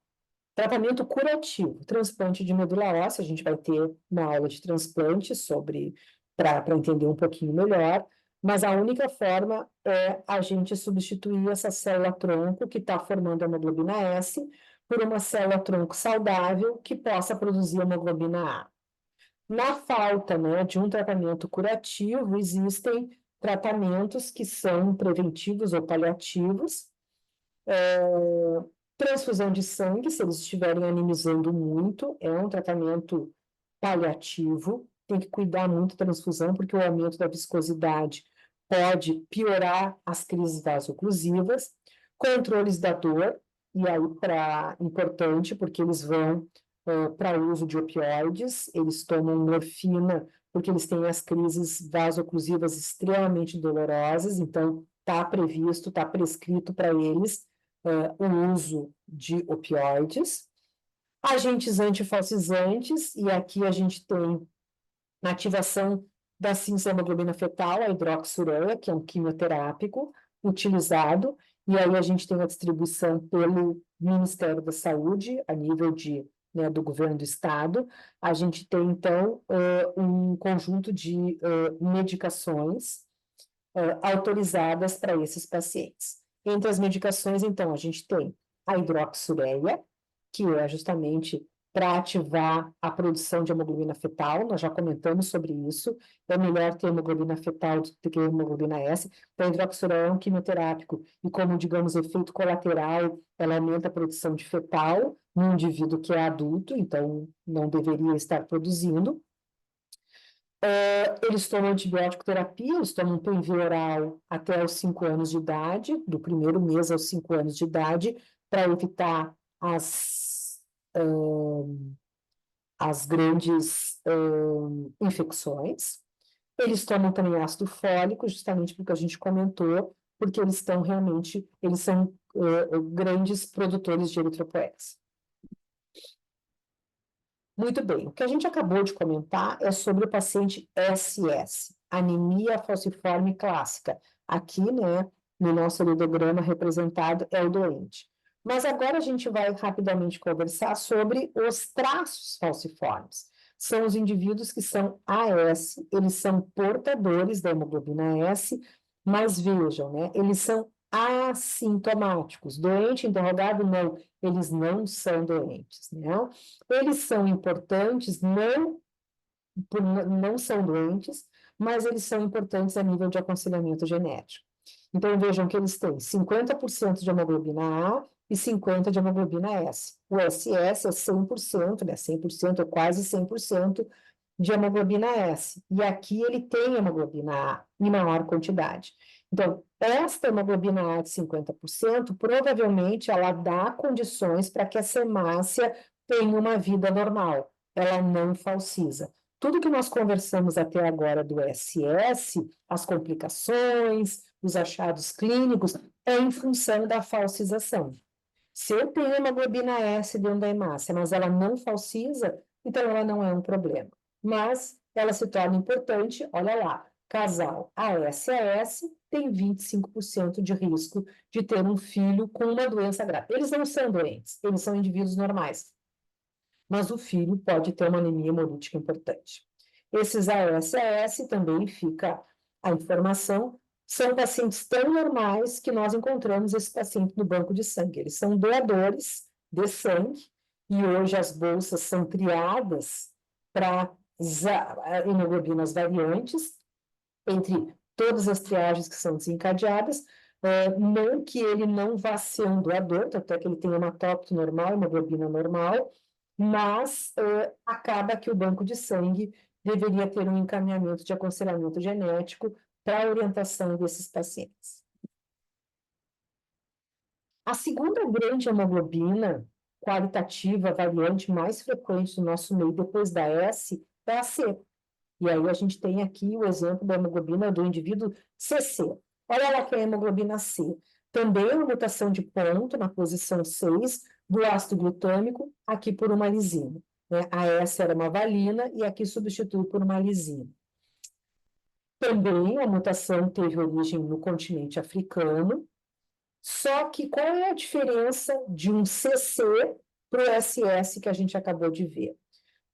Speaker 1: Tratamento curativo, transplante de medula óssea, a gente vai ter uma aula de transplante sobre, para entender um pouquinho melhor, mas a única forma é a gente substituir essa célula-tronco que está formando a hemoglobina S por uma célula-tronco saudável que possa produzir hemoglobina A. Na falta, né, de um tratamento curativo, existem tratamentos que são preventivos ou paliativos, transfusão de sangue, se eles estiverem anemizando muito, é um tratamento paliativo, tem que cuidar muito da transfusão, porque o aumento da viscosidade pode piorar as crises vasoclusivas, controles da dor, e aí importante, porque eles vão para o uso de opioides, eles tomam morfina, porque eles têm as crises vasoclusivas extremamente dolorosas, então está previsto, está prescrito para eles o uso de opioides, agentes antifalcizantes, e aqui a gente tem a ativação da cinsahemoglobina fetal, a hidroxureia, que é um quimioterápico utilizado, e aí a gente tem a distribuição pelo Ministério da Saúde, a nível de, né, do governo do estado. A gente tem, então, um conjunto de medicações autorizadas para esses pacientes. Entre as medicações, então, a gente tem a hidroxureia, que é justamente para ativar a produção de hemoglobina fetal, nós já comentamos sobre isso, é melhor ter hemoglobina fetal do que hemoglobina S, então a hidroxureia é um quimioterápico, e como, digamos, efeito colateral, ela aumenta a produção de fetal no indivíduo que é adulto, então não deveria estar produzindo. Eles tomam antibiótico terapia, eles tomam PNV oral até os 5 anos de idade, do primeiro mês aos 5 anos de idade, para evitar as grandes infecções. Eles tomam também ácido fólico, justamente porque a gente comentou, porque eles estão realmente, eles são grandes produtores de eritropoetina. Muito bem, o que a gente acabou de comentar é sobre o paciente SS, anemia falciforme clássica. Aqui, né, no nosso lidograma representado é o doente. Mas agora a gente vai rapidamente conversar sobre os traços falciformes. São os indivíduos que são AS, eles são portadores da hemoglobina S, mas vejam, né, eles são assintomáticos. Doente interrogado, não, eles não são doentes, né? Eles são importantes, não são doentes, mas eles são importantes a nível de aconselhamento genético. Então, vejam que eles têm 50% de hemoglobina A e 50% de hemoglobina S. O SS é 100%, né? 100% é quase 100% de hemoglobina S. E aqui ele tem hemoglobina A em maior quantidade. Então, esta hemoglobina A de 50%, provavelmente ela dá condições para que essa hemácia tenha uma vida normal. Ela não falciza. Tudo que nós conversamos até agora do SS, as complicações, os achados clínicos, é em função da falsização. Se eu tenho hemoglobina S dentro da hemácia, mas ela não falsiza, então ela não é um problema. Mas ela se torna importante, olha lá, casal AS-AS tem 25% de risco de ter um filho com uma doença grave. Eles não são doentes, eles são indivíduos normais, mas o filho pode ter uma anemia hemolítica importante. Esses AS-AS também fica a informação, são pacientes tão normais que nós encontramos esse paciente no banco de sangue. Eles são doadores de sangue e hoje as bolsas são criadas para hemoglobinas variantes, entre todas as triagens que são desencadeadas, não que ele não vá ser um doador, até que ele tem hematócrito normal, hemoglobina normal, mas acaba que o banco de sangue deveria ter um encaminhamento de aconselhamento genético para a orientação desses pacientes. A segunda grande hemoglobina qualitativa, variante mais frequente no nosso meio depois da S, é a C. E aí a gente tem aqui o exemplo da hemoglobina do indivíduo CC. Olha lá que é a hemoglobina C. Também é uma mutação de ponto na posição 6 do ácido glutâmico, aqui por uma lisina. Né? A S era uma valina e aqui substitui por uma lisina. Também a mutação teve origem no continente africano, só que qual é a diferença de um CC para o SS que a gente acabou de ver?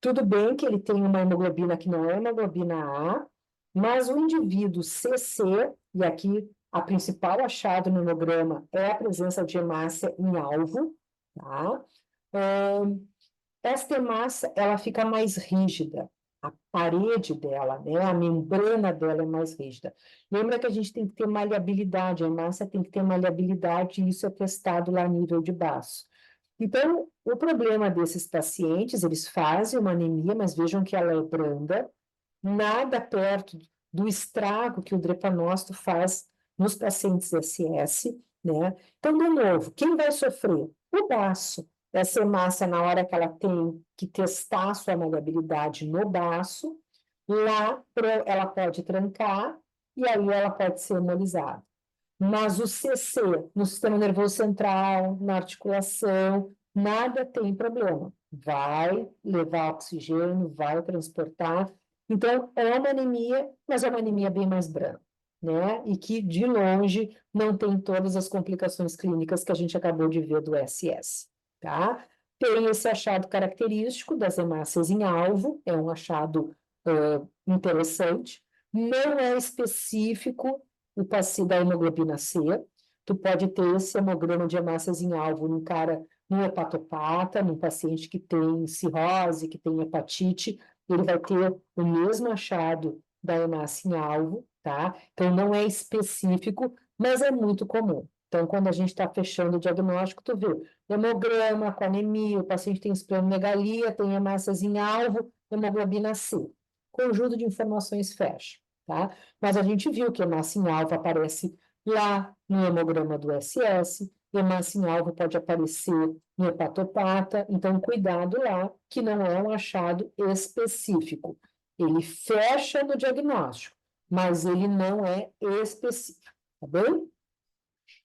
Speaker 1: Tudo bem que ele tem uma hemoglobina que não é hemoglobina A, mas o indivíduo CC, e aqui a principal achado no hemograma é a presença de hemácia em alvo, tá? Esta hemácia, ela fica mais rígida, a parede dela, né, a membrana dela é mais rígida. Lembra que a gente tem que ter maleabilidade, a hemácia tem que ter maleabilidade, e isso é testado lá a nível de baço. Então, o problema desses pacientes, eles fazem uma anemia, mas vejam que ela é branda, nada perto do estrago que o drepanócito faz nos pacientes SS, né? Então, de novo, quem vai sofrer? O baço. Essa hemácia, na hora que ela tem que testar a sua maleabilidade no baço, lá ela pode trancar e aí ela pode ser hemolizada. Mas o CC, no sistema nervoso central, na articulação, nada tem problema. Vai levar oxigênio, vai transportar. Então, é uma anemia, mas é uma anemia bem mais branda, né? E que, de longe, não tem todas as complicações clínicas que a gente acabou de ver do SS, tá? Tem esse achado característico das hemácias em alvo, é um achado interessante, não é específico o passivo da hemoglobina C, tu pode ter esse hemograma de hemácias em alvo num cara, num hepatopata, num paciente que tem cirrose, que tem hepatite, ele vai ter o mesmo achado da hemácia em alvo, tá? Então, não é específico, mas é muito comum. Então, quando a gente está fechando o diagnóstico, tu vê hemograma com anemia, o paciente tem esplenomegalia, tem hemácias em alvo, hemoglobina C. Conjunto de informações fecha, tá? Mas a gente viu que hemácia em alvo aparece lá no hemograma do SS, hemácia em alvo pode aparecer no hepatopata, então cuidado lá, que não é um achado específico. Ele fecha no diagnóstico, mas ele não é específico, tá bem?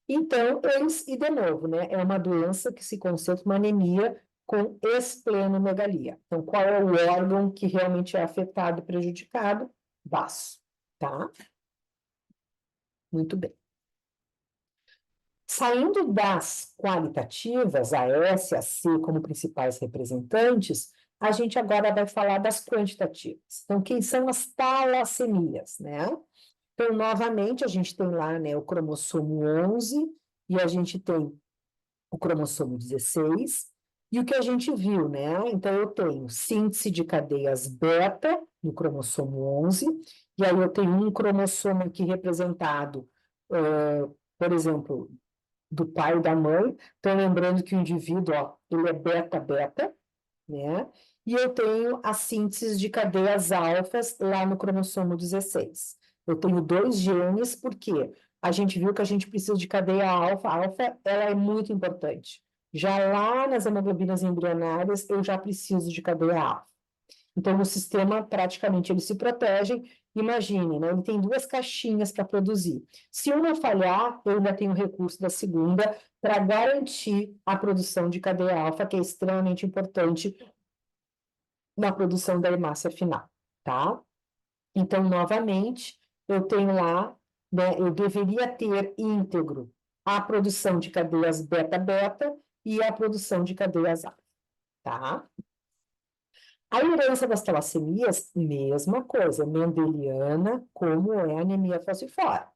Speaker 1: Então, e de novo, né, é uma doença que se concentra, uma anemia com esplenomegalia. Então, qual é o órgão que realmente é afetado e prejudicado? Baço, tá? Muito bem. Saindo das qualitativas, a S, a C como principais representantes, a gente agora vai falar das quantitativas. Então, quem são as talassemias, né? Então, novamente, a gente tem lá, né, o cromossomo 11 e a gente tem o cromossomo 16, e o que a gente viu, né? Então, eu tenho síntese de cadeias beta no cromossomo 11, e aí eu tenho um cromossomo aqui representado, por exemplo, do pai e da mãe. Então, lembrando que o indivíduo, ó, ele é beta-beta, né? E eu tenho as sínteses de cadeias alfas lá no cromossomo 16. Eu tenho dois genes, porque a gente viu que a gente precisa de cadeia alfa. A alfa, ela é muito importante. Já lá nas hemoglobinas embrionárias, eu já preciso de cadeia alfa. Então, o sistema, praticamente, ele se protege. Imagine, né? Ele tem duas caixinhas para produzir. Se uma falhar, eu ainda tenho o recurso da segunda para garantir a produção de cadeia alfa, que é extremamente importante na produção da hemácia final, tá? Então, novamente, eu tenho lá, né, eu deveria ter íntegro a produção de cadeias beta-beta e a produção de cadeias alfa, tá? A herança das talassemias, mesma coisa, mendeliana, como é a anemia falciforme.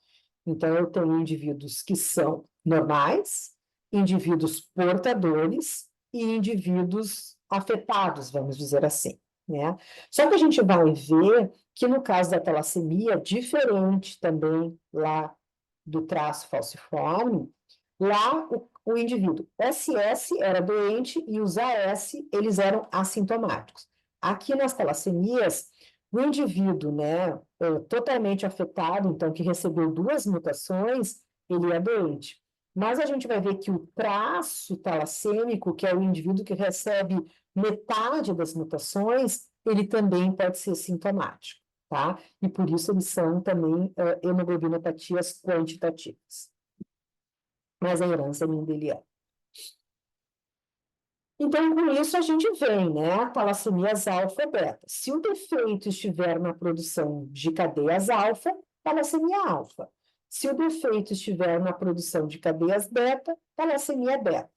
Speaker 1: Então, eu tenho indivíduos que são normais, indivíduos portadores e indivíduos afetados, vamos dizer assim, né? Só que a gente vai ver que no caso da talassemia, diferente também lá do traço falciforme, lá o indivíduo SS era doente e os AS, eles eram assintomáticos. Aqui nas talassemias, o indivíduo, né, totalmente afetado, então, que recebeu duas mutações, ele é doente. Mas a gente vai ver que o traço talassêmico, que é o indivíduo que recebe metade das mutações, ele também pode ser sintomático, tá? E por isso eles são também hemoglobinopatias quantitativas. Mas a herança é mendeliana. Então, com isso, a gente vem, né? Talassemias alfa e beta. Se o defeito estiver na produção de cadeias alfa, talassemia alfa. Se o defeito estiver na produção de cadeias beta, talassemia beta.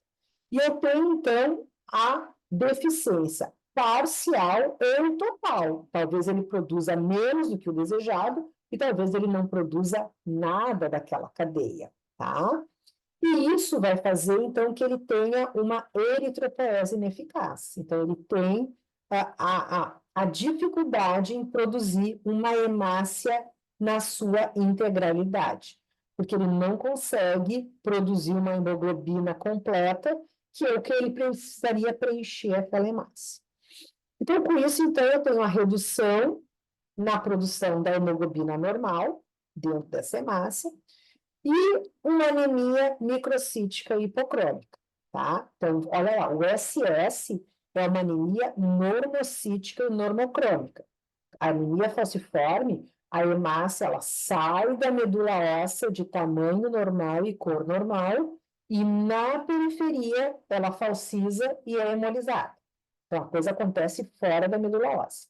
Speaker 1: E eu tenho, então, a deficiência parcial ou total. Talvez ele produza menos do que o desejado e talvez ele não produza nada daquela cadeia, tá? E isso vai fazer, então, que ele tenha uma eritropoese ineficaz. Então, ele tem a dificuldade em produzir uma hemácia na sua integralidade, porque ele não consegue produzir uma hemoglobina completa, que é o que ele precisaria preencher aquela hemácia. Então, com isso, então, eu tenho a redução na produção da hemoglobina normal, dentro dessa hemácia, e uma anemia microcítica hipocrômica, tá? Então, olha lá, o SS é uma anemia normocítica e normocrômica. A anemia falciforme, a hemácia, ela sai da medula óssea de tamanho normal e cor normal, e na periferia ela falciza e é hemolizada. Então, a coisa acontece fora da medula óssea.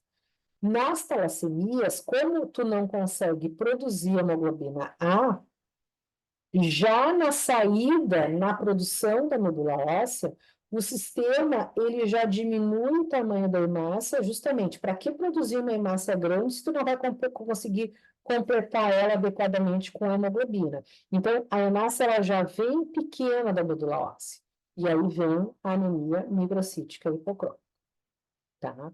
Speaker 1: Nas talassemias, como tu não consegue produzir hemoglobina A, já na saída, na produção da medula óssea, o sistema ele já diminui o tamanho da hemácia, justamente para que produzir uma hemácia grande se tu não vai conseguir completar ela adequadamente com a hemoglobina. Então, a hemácia ela já vem pequena da medula óssea. E aí vem a anemia microcítica hipocrômica, tá?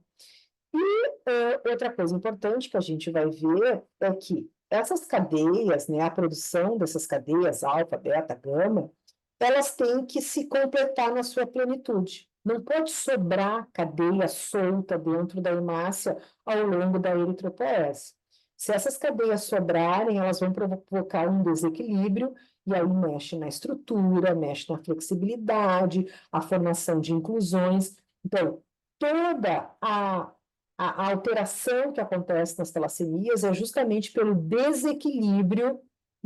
Speaker 1: Outra coisa importante que a gente vai ver é que essas cadeias, né, a produção dessas cadeias, alfa, beta, gama, elas têm que se completar na sua plenitude. Não pode sobrar cadeia solta dentro da hemácia ao longo da eritropoese. Se essas cadeias sobrarem, elas vão provocar um desequilíbrio, e aí mexe na estrutura, mexe na flexibilidade, a formação de inclusões. Então, toda a alteração que acontece nas talassemias é justamente pelo desequilíbrio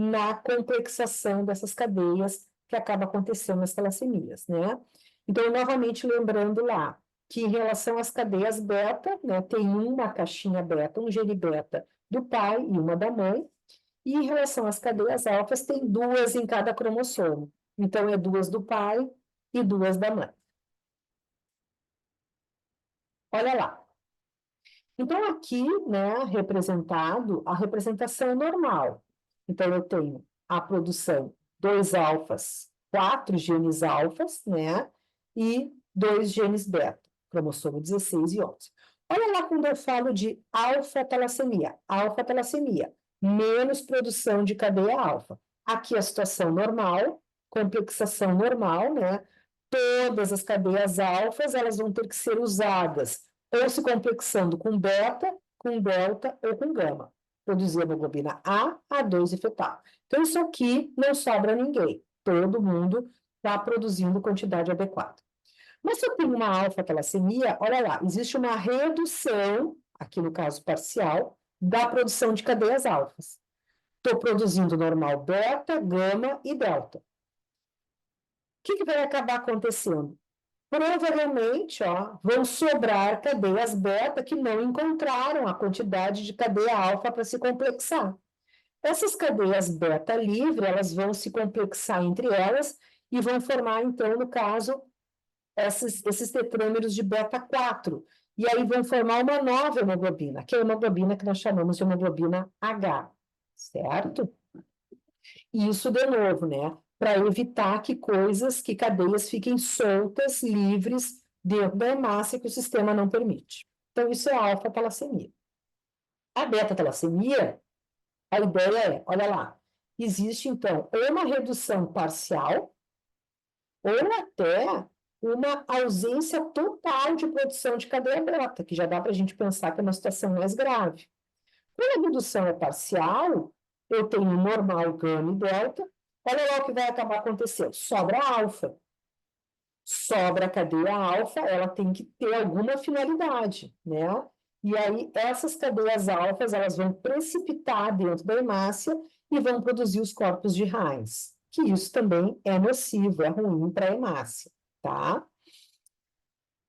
Speaker 1: na complexação dessas cadeias que acaba acontecendo nas talassemias, né? Então, novamente lembrando lá, que em relação às cadeias beta, né, tem uma caixinha beta, um gene beta do pai e uma da mãe, e em relação às cadeias alfas, tem duas em cada cromossomo. Então, é duas do pai e duas da mãe. Olha lá. Então, aqui, né, representado a representação normal. Então, eu tenho a produção dois alfas, quatro genes alfas, né, e dois genes beta, cromossomo 16 e 11. Olha lá quando eu falo de alfa-talassemia. Alfa-talassemia, menos produção de cadeia alfa. Aqui a situação normal, complexação normal, né? Todas as cadeias alfas, elas vão ter que ser usadas ou se complexando com beta, com delta ou com gama. Produzir hemoglobina A, A2 e fetal. Então, isso aqui não sobra ninguém. Todo mundo está produzindo quantidade adequada. Mas se eu tenho uma alfa-talassemia, olha lá, existe uma redução, aqui no caso parcial, da produção de cadeias alfas. Estou produzindo normal beta, gama e delta. O que vai acabar acontecendo? Provavelmente, ó, vão sobrar cadeias beta que não encontraram a quantidade de cadeia alfa para se complexar. Essas cadeias beta livre, elas vão se complexar entre elas e vão formar, então, no caso, esses tetrâmeros de beta 4. E aí vão formar uma nova hemoglobina, que é a hemoglobina que nós chamamos de hemoglobina H, certo? Isso, de novo, né? Para evitar que cadeias fiquem soltas, livres, dentro da hemácia que o sistema não permite. Então, isso é a alfa-talassemia. A beta-talassemia, a ideia é, olha lá, existe, então, ou uma redução parcial, ou até uma ausência total de produção de cadeia beta, que já dá para a gente pensar que é uma situação mais grave. Quando a redução é parcial, eu tenho normal, gama e delta. Olha lá o que vai acabar acontecendo. Sobra alfa. Sobra a cadeia alfa, ela tem que ter alguma finalidade, né? E aí, essas cadeias alfas, elas vão precipitar dentro da hemácia e vão produzir os corpos de Heinz, que isso também é nocivo, é ruim para a hemácia, tá?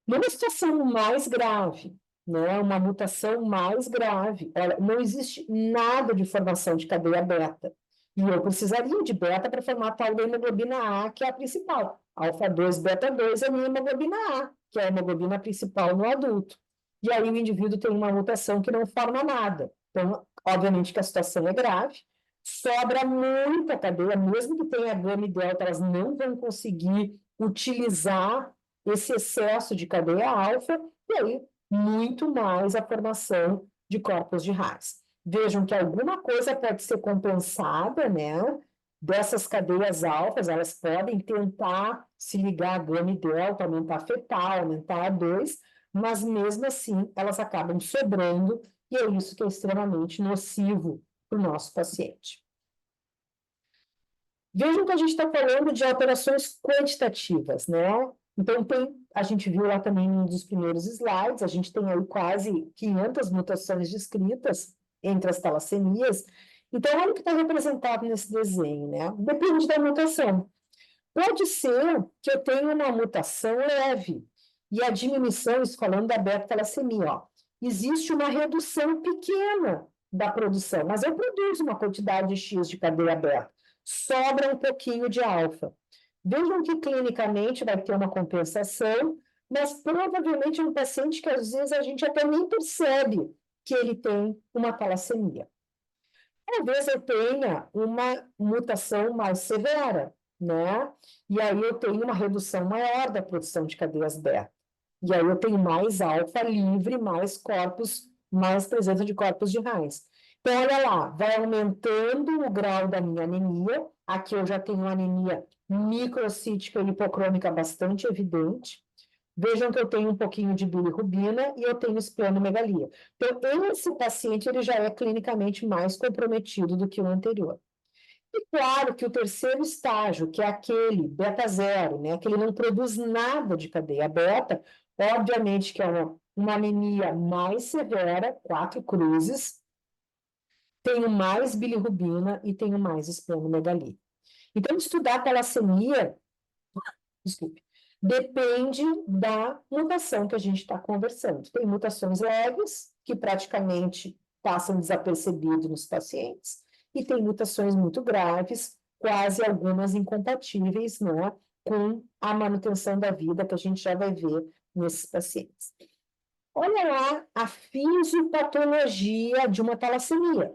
Speaker 1: Numa situação mais grave, né, uma mutação mais grave, olha, não existe nada de formação de cadeia beta. E eu precisaria de beta para formar a tal da hemoglobina A, que é a principal. Alfa 2, beta 2 é a minha hemoglobina A, que é a hemoglobina principal no adulto. E aí o indivíduo tem uma mutação que não forma nada. Então, obviamente que a situação é grave, sobra muita cadeia, mesmo que tenha gama e delta, elas não vão conseguir utilizar esse excesso de cadeia alfa, e aí muito mais a formação de corpos de Higgs. Vejam que alguma coisa pode ser compensada, né? Dessas cadeias alfas, elas podem tentar se ligar a gama e delta, aumentar a fetal, aumentar a 2, mas mesmo assim elas acabam sobrando, e é isso que é extremamente nocivo para o nosso paciente. Vejam que a gente está falando de alterações quantitativas, né? Então, a gente viu lá também um dos primeiros slides, a gente tem aí quase 500 mutações descritas entre as talassemias. Então, olha o que está representado nesse desenho, né? Depende da mutação. Pode ser que eu tenha uma mutação leve, e a diminuição, isso falando da beta-talassemia, ó, existe uma redução pequena da produção, mas eu produzo uma quantidade X de cadeia beta, sobra um pouquinho de alfa. Vejam que clinicamente vai ter uma compensação, mas provavelmente é um paciente que às vezes a gente até nem percebe que ele tem uma talassemia. Talvez eu tenha uma mutação mais severa, né? E aí eu tenho uma redução maior da produção de cadeias beta. E aí eu tenho mais alfa livre, mais corpos, mais presença de corpos de raiz. Então, olha lá, vai aumentando o grau da minha anemia. Aqui eu já tenho uma anemia microcítica e hipocrômica bastante evidente. Vejam que eu tenho um pouquinho de bilirrubina e eu tenho esplenomegalia. Então, esse paciente ele já é clinicamente mais comprometido do que o anterior. E claro que o terceiro estágio, que é aquele beta zero, né, que ele não produz nada de cadeia beta, obviamente que é uma anemia mais severa, 4 cruzes, tenho mais bilirrubina e tenho mais esplenomegalia. Então, estudar talassemia, desculpe, depende da mutação que a gente está conversando. Tem mutações leves, que praticamente passam desapercebido nos pacientes, e tem mutações muito graves, quase algumas incompatíveis, né, com a manutenção da vida, que a gente já vai ver nesses pacientes. Olha lá a fisiopatologia de uma talassemia.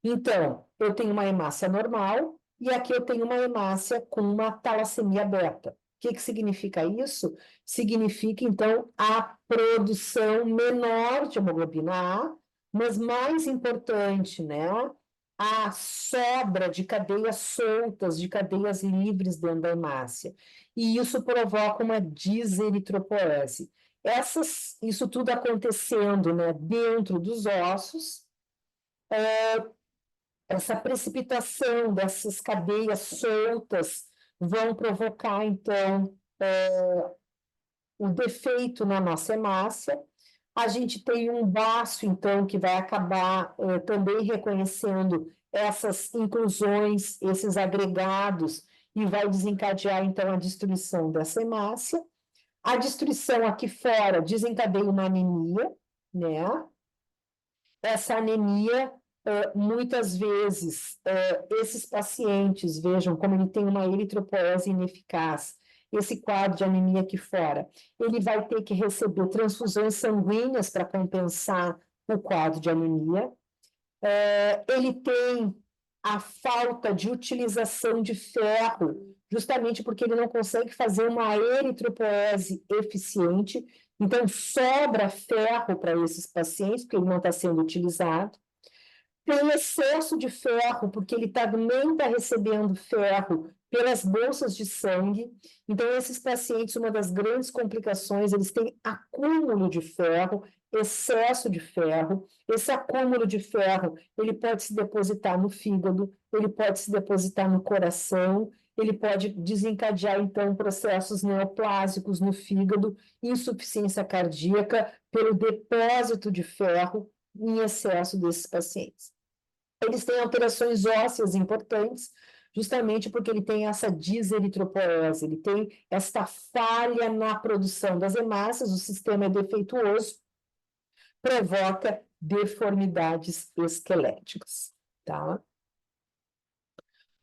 Speaker 1: Então, eu tenho uma hemácia normal e aqui eu tenho uma hemácia com uma talassemia beta. O que significa isso? Significa, então, a produção menor de hemoglobina A, mas mais importante, né? A sobra de cadeias soltas, de cadeias livres dentro da hemácia. E isso provoca uma deseritropoese. Isso tudo acontecendo, né, dentro dos ossos, essa precipitação dessas cadeias soltas vão provocar, então, um defeito na nossa hemácia. A gente tem um baço, então, que vai acabar também reconhecendo essas inclusões, esses agregados, e vai desencadear, então, a destruição dessa hemácia. A destruição aqui fora desencadeia uma anemia, né? Essa anemia, muitas vezes, esses pacientes, vejam como ele tem uma eritropoese ineficaz, esse quadro de anemia aqui fora, ele vai ter que receber transfusões sanguíneas para compensar o quadro de anemia. Ele tem a falta de utilização de ferro, justamente porque ele não consegue fazer uma eritropoese eficiente, então sobra ferro para esses pacientes, porque ele não está sendo utilizado. Tem excesso de ferro, porque ele também está recebendo ferro pelas bolsas de sangue. Então, esses pacientes, uma das grandes complicações, eles têm acúmulo de ferro, excesso de ferro. Esse acúmulo de ferro, ele pode se depositar no fígado, ele pode se depositar no coração, ele pode desencadear, então, processos neoplásicos no fígado, insuficiência cardíaca, pelo depósito de ferro em excesso desses pacientes. Eles têm alterações ósseas importantes, justamente porque ele tem essa deseritropoese, ele tem esta falha na produção das hemácias, o sistema é defeituoso, provoca deformidades esqueléticas, tá?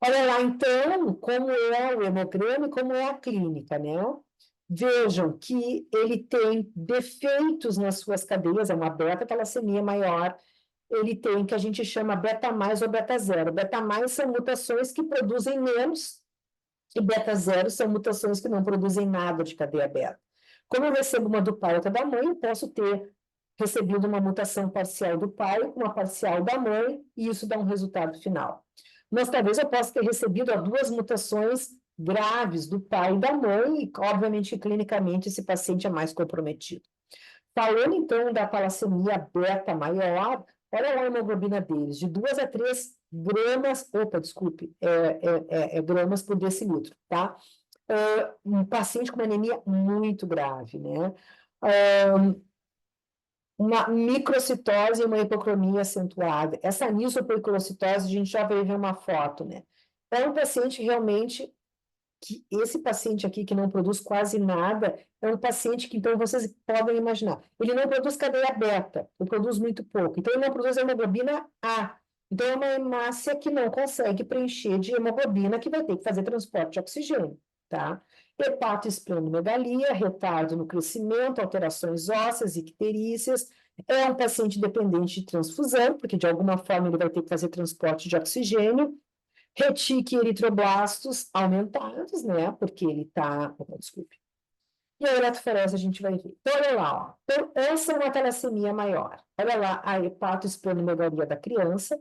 Speaker 1: Olha lá, então, como é o hemograma e como é a clínica, né? Vejam que ele tem defeitos nas suas cadeias, é uma beta-talassemia maior, ele tem o que a gente chama beta mais ou beta zero. Beta mais são mutações que produzem menos, e beta zero são mutações que não produzem nada de cadeia beta. Como eu recebo uma do pai e outra da mãe, eu posso ter recebido uma mutação parcial do pai, uma parcial da mãe, e isso dá um resultado final. Mas talvez eu possa ter recebido duas mutações graves do pai e da mãe, e obviamente clinicamente esse paciente é mais comprometido. Falando então da talassemia beta maior, olha lá a hemoglobina deles, de 2 a 3 gramas, gramas por decilitro, tá? Um paciente com uma anemia muito grave, né? Uma microcitose e uma hipocromia acentuada. Essa anisopoiculocitose, a gente já veio ver uma foto, né? É um paciente realmente que esse paciente aqui que não produz quase nada é um paciente que, então, vocês podem imaginar, ele não produz cadeia beta, ele produz muito pouco, então ele não produz hemoglobina A. Então, é uma hemácia que não consegue preencher de hemoglobina, que vai ter que fazer transporte de oxigênio, tá? Hepatoesplenomegalia, retardo no crescimento, alterações ósseas, icterícias, é um paciente dependente de transfusão, porque de alguma forma ele vai ter que fazer transporte de oxigênio, retique e eritroblastos aumentados, né? Porque ele está. Desculpe. E a eletroforese a gente vai ver. Então, olha lá, ó. Então, essa é uma talassemia maior. Olha lá a hepatoesplenomegalia da criança.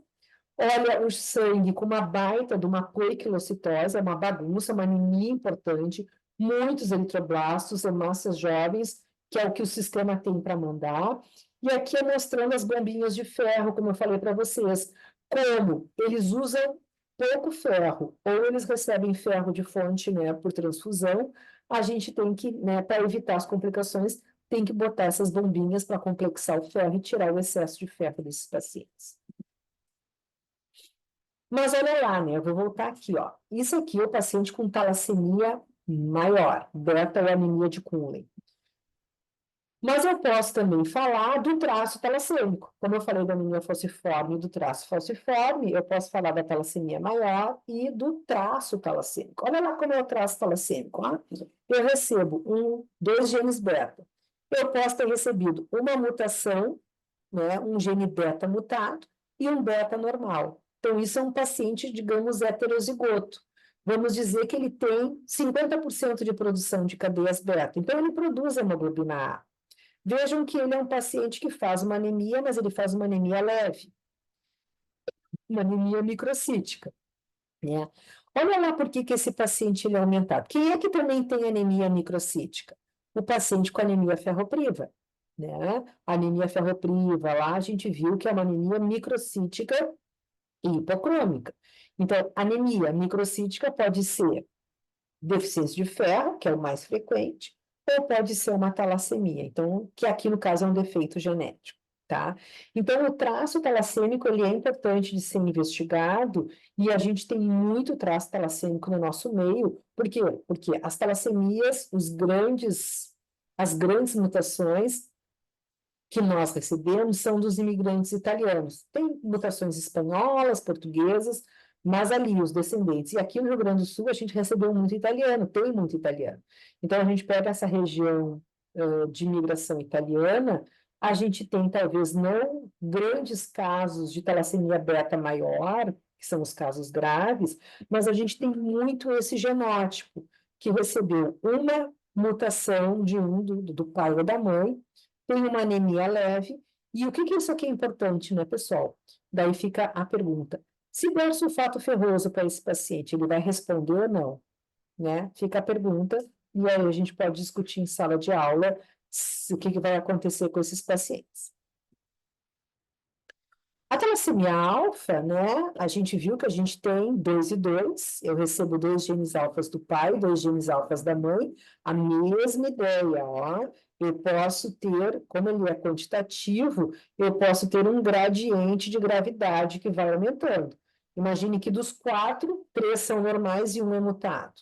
Speaker 1: Olha o sangue com uma baita de uma poiquilocitose, é uma bagunça, uma anemia importante, muitos eritroblastos, hemácias jovens, que é o que o sistema tem para mandar. E aqui é mostrando as bombinhas de ferro, como eu falei para vocês, como eles usam pouco ferro, ou eles recebem ferro de fonte, né, por transfusão, a gente tem que, né, para evitar as complicações, tem que botar essas bombinhas para complexar o ferro e tirar o excesso de ferro desses pacientes. Mas olha lá, né? Eu vou voltar aqui, ó. Isso aqui é o paciente com talassemia maior, beta ou anemia de Kuhn. Mas eu posso também falar do traço talassêmico. Como eu falei da anemia falciforme e do traço falciforme, eu posso falar da talassemia maior e do traço talassêmico. Olha lá como é o traço talassêmico. Ó. Eu recebo dois genes beta. Eu posso ter recebido uma mutação, né, um gene beta mutado e um beta normal. Então, isso é um paciente, digamos, heterozigoto. Vamos dizer que ele tem 50% de produção de cadeias beta. Então, ele produz hemoglobina A. Vejam que ele é um paciente que faz uma anemia, mas ele faz uma anemia leve, uma anemia microcítica, né? Olha lá por que que esse paciente ele é aumentado. Quem é que também tem anemia microcítica? O paciente com anemia ferropriva, né? A anemia ferropriva, lá a gente viu que é uma anemia microcítica e hipocrômica. Então, anemia microcítica pode ser deficiência de ferro, que é o mais frequente, ou pode ser uma talassemia, então, que aqui no caso é um defeito genético, tá? Então, o traço talassêmico, ele é importante de ser investigado, e a gente tem muito traço talassêmico no nosso meio, por quê? Porque as talassemias, as grandes mutações que nós recebemos são dos imigrantes italianos. Tem mutações espanholas, portuguesas, mas ali os descendentes. E aqui no Rio Grande do Sul a gente recebeu muito italiano, tem muito italiano. Então a gente pega essa região de imigração italiana, a gente tem talvez não grandes casos de talassemia beta maior, que são os casos graves, mas a gente tem muito esse genótipo, que recebeu uma mutação de do pai ou da mãe, tem uma anemia leve. E o que que isso aqui é importante, né, pessoal? Daí fica a pergunta: se der sulfato ferroso para esse paciente, ele vai responder ou não, né? Fica a pergunta, e aí a gente pode discutir em sala de aula o que que vai acontecer com esses pacientes. A talassemia alfa, né? A gente viu que a gente tem 2 e 2. Eu recebo 2 genes alfas do pai, 2 genes alfas da mãe. A mesma ideia, ó. Eu posso ter, como ele é quantitativo, eu posso ter um gradiente de gravidade que vai aumentando. Imagine que dos 4, 3 são normais e um é mutado.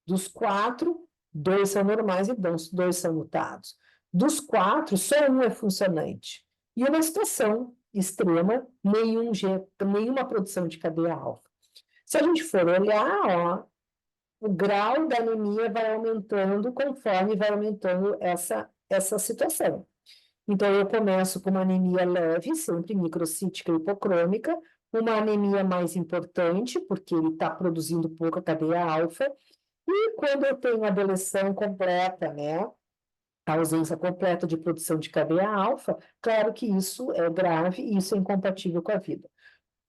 Speaker 1: Dos 4, 2 são normais e 2 são mutados. Dos 4, só um é funcionante. E uma situação extrema, nenhuma produção de cadeia alfa. Se a gente for olhar, ó, o grau da anemia vai aumentando conforme vai aumentando essa situação. Então, eu começo com uma anemia leve, sempre microcítica e hipocrômica, uma anemia mais importante, porque ele está produzindo pouca cadeia alfa, e quando eu tenho a deleção completa, né, a ausência completa de produção de cadeia alfa, claro que isso é grave e isso é incompatível com a vida.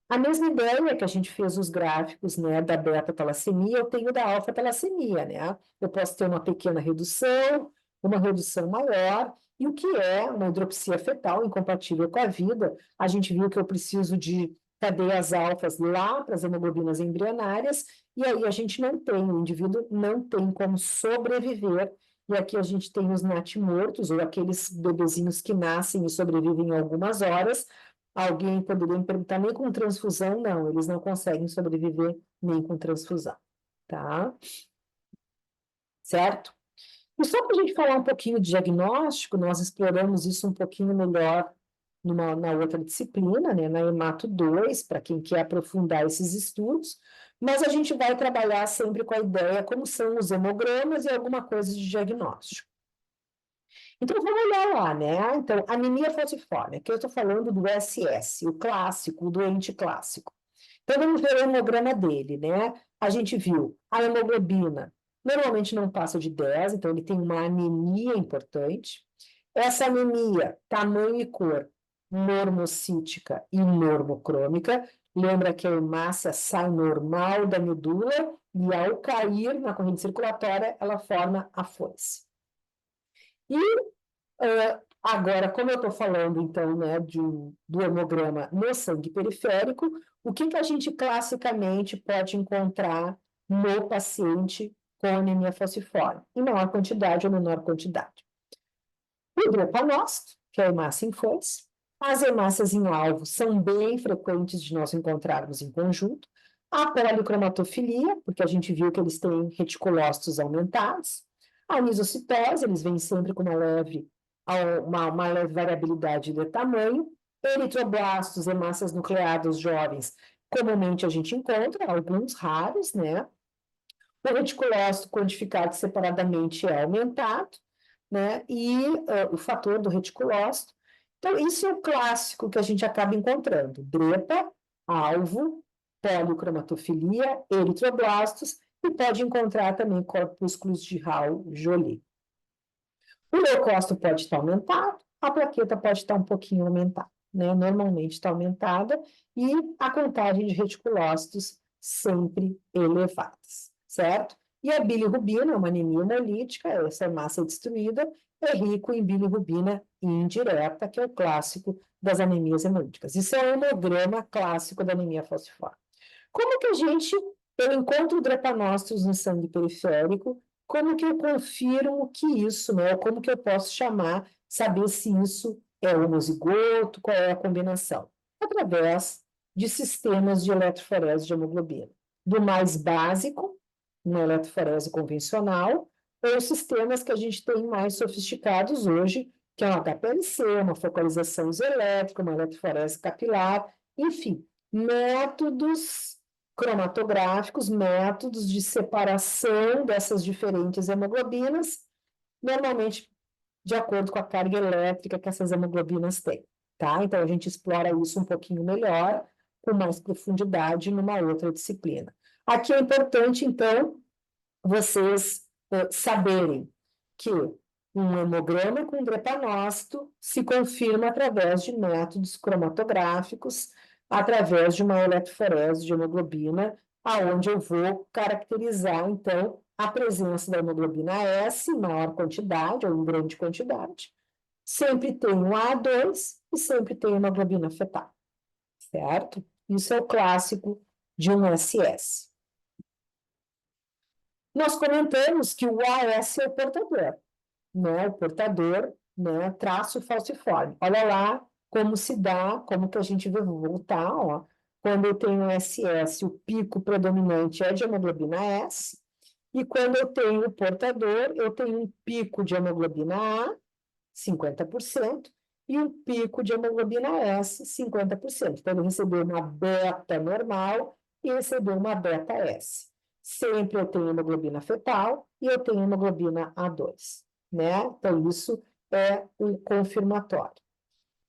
Speaker 1: A mesma ideia que a gente fez os gráficos, né, da beta-talassemia, eu tenho da alfa-talassemia, né? Eu posso ter uma pequena redução, uma redução maior, e o que é uma hidropsia fetal incompatível com a vida? A gente viu que eu preciso de cadeias alfas lá para as hemoglobinas embrionárias, e aí a gente não tem, o indivíduo não tem como sobreviver, e aqui a gente tem os natimortos, ou aqueles bebezinhos que nascem e sobrevivem algumas horas. Alguém poderia me perguntar, nem com transfusão? Não, eles não conseguem sobreviver nem com transfusão, tá? Certo? E só para a gente falar um pouquinho de diagnóstico, nós exploramos isso um pouquinho melhor na outra disciplina, né, na Hemato 2, para quem quer aprofundar esses estudos, mas a gente vai trabalhar sempre com a ideia como são os hemogramas e alguma coisa de diagnóstico. Então, vamos olhar lá, né? Então, anemia falciforme, aqui eu estou falando do SS, o clássico, o doente clássico. Então, vamos ver o hemograma dele, né? A gente viu a hemoglobina, normalmente não passa de 10, então ele tem uma anemia importante. Essa anemia, tamanho e cor, normocítica e normocrômica. Lembra que a hemácia sai normal da medula e, ao cair na corrente circulatória, ela forma a foice. E agora, como eu estou falando, então, né, do hemograma no sangue periférico, o que que a gente classicamente pode encontrar no paciente com anemia falciforme? Em maior quantidade ou menor quantidade. O hidropanócito, que é a hemácia em foice, As hemácias em alvo são bem frequentes de nós encontrarmos em conjunto. A policromatofilia, porque a gente viu que eles têm reticulócitos aumentados. A anisocitose, eles vêm sempre com uma leve variabilidade de tamanho. Eritroblastos, hemácias nucleadas jovens, comumente a gente encontra, alguns raros, né? O reticulócito quantificado separadamente é aumentado, né? E o fator do reticulócito. Então, isso é o clássico que a gente acaba encontrando: DREPA, alvo, policromatofilia, eritroblastos, e pode encontrar também corpúsculos de Hall-Joly. O leucócito pode estar aumentado, a plaqueta pode estar um pouquinho aumentada, né? Normalmente está aumentada, e a contagem de reticulócitos sempre elevadas, certo? E a bilirrubina, uma anemia hemolítica, essa massa destruída, é rico em bilirrubina indireta, que é o clássico das anemias hemolíticas. Isso é o hemograma clássico da anemia falciforme. Como que eu encontro drepanócitos no sangue periférico? Como que eu confirmo que isso, né? Como que eu posso saber se isso é homozigoto, qual é a combinação? Através de sistemas de eletroforese de hemoglobina. Do mais básico, uma eletroforese convencional, ou sistemas que a gente tem mais sofisticados hoje, que é um HPLC, uma focalização isoelétrica, uma eletroforese capilar, enfim, métodos cromatográficos, métodos de separação dessas diferentes hemoglobinas, normalmente de acordo com a carga elétrica que essas hemoglobinas têm, tá? Então, a gente explora isso um pouquinho melhor, com mais profundidade, numa outra disciplina. Aqui é importante, então, vocês saberem que um hemograma com drepanócito se confirma através de métodos cromatográficos, através de uma eletroforese de hemoglobina, aonde eu vou caracterizar, então, a presença da hemoglobina S em maior quantidade ou em grande quantidade. Sempre tem um A2 e sempre tem hemoglobina fetal, certo? Isso é o clássico de um SS. Nós comentamos que o AS é o portador, né? O portador, né? Traço falciforme. Olha lá como se dá, como que a gente vai voltar, ó. Quando eu tenho SS, o pico predominante é de hemoglobina S, e quando eu tenho o portador, eu tenho um pico de hemoglobina A, 50%, e um pico de hemoglobina S, 50%. Então, ele recebeu uma beta normal e recebeu uma beta S. Sempre eu tenho hemoglobina fetal e eu tenho hemoglobina A2, né? Então, isso é um confirmatório.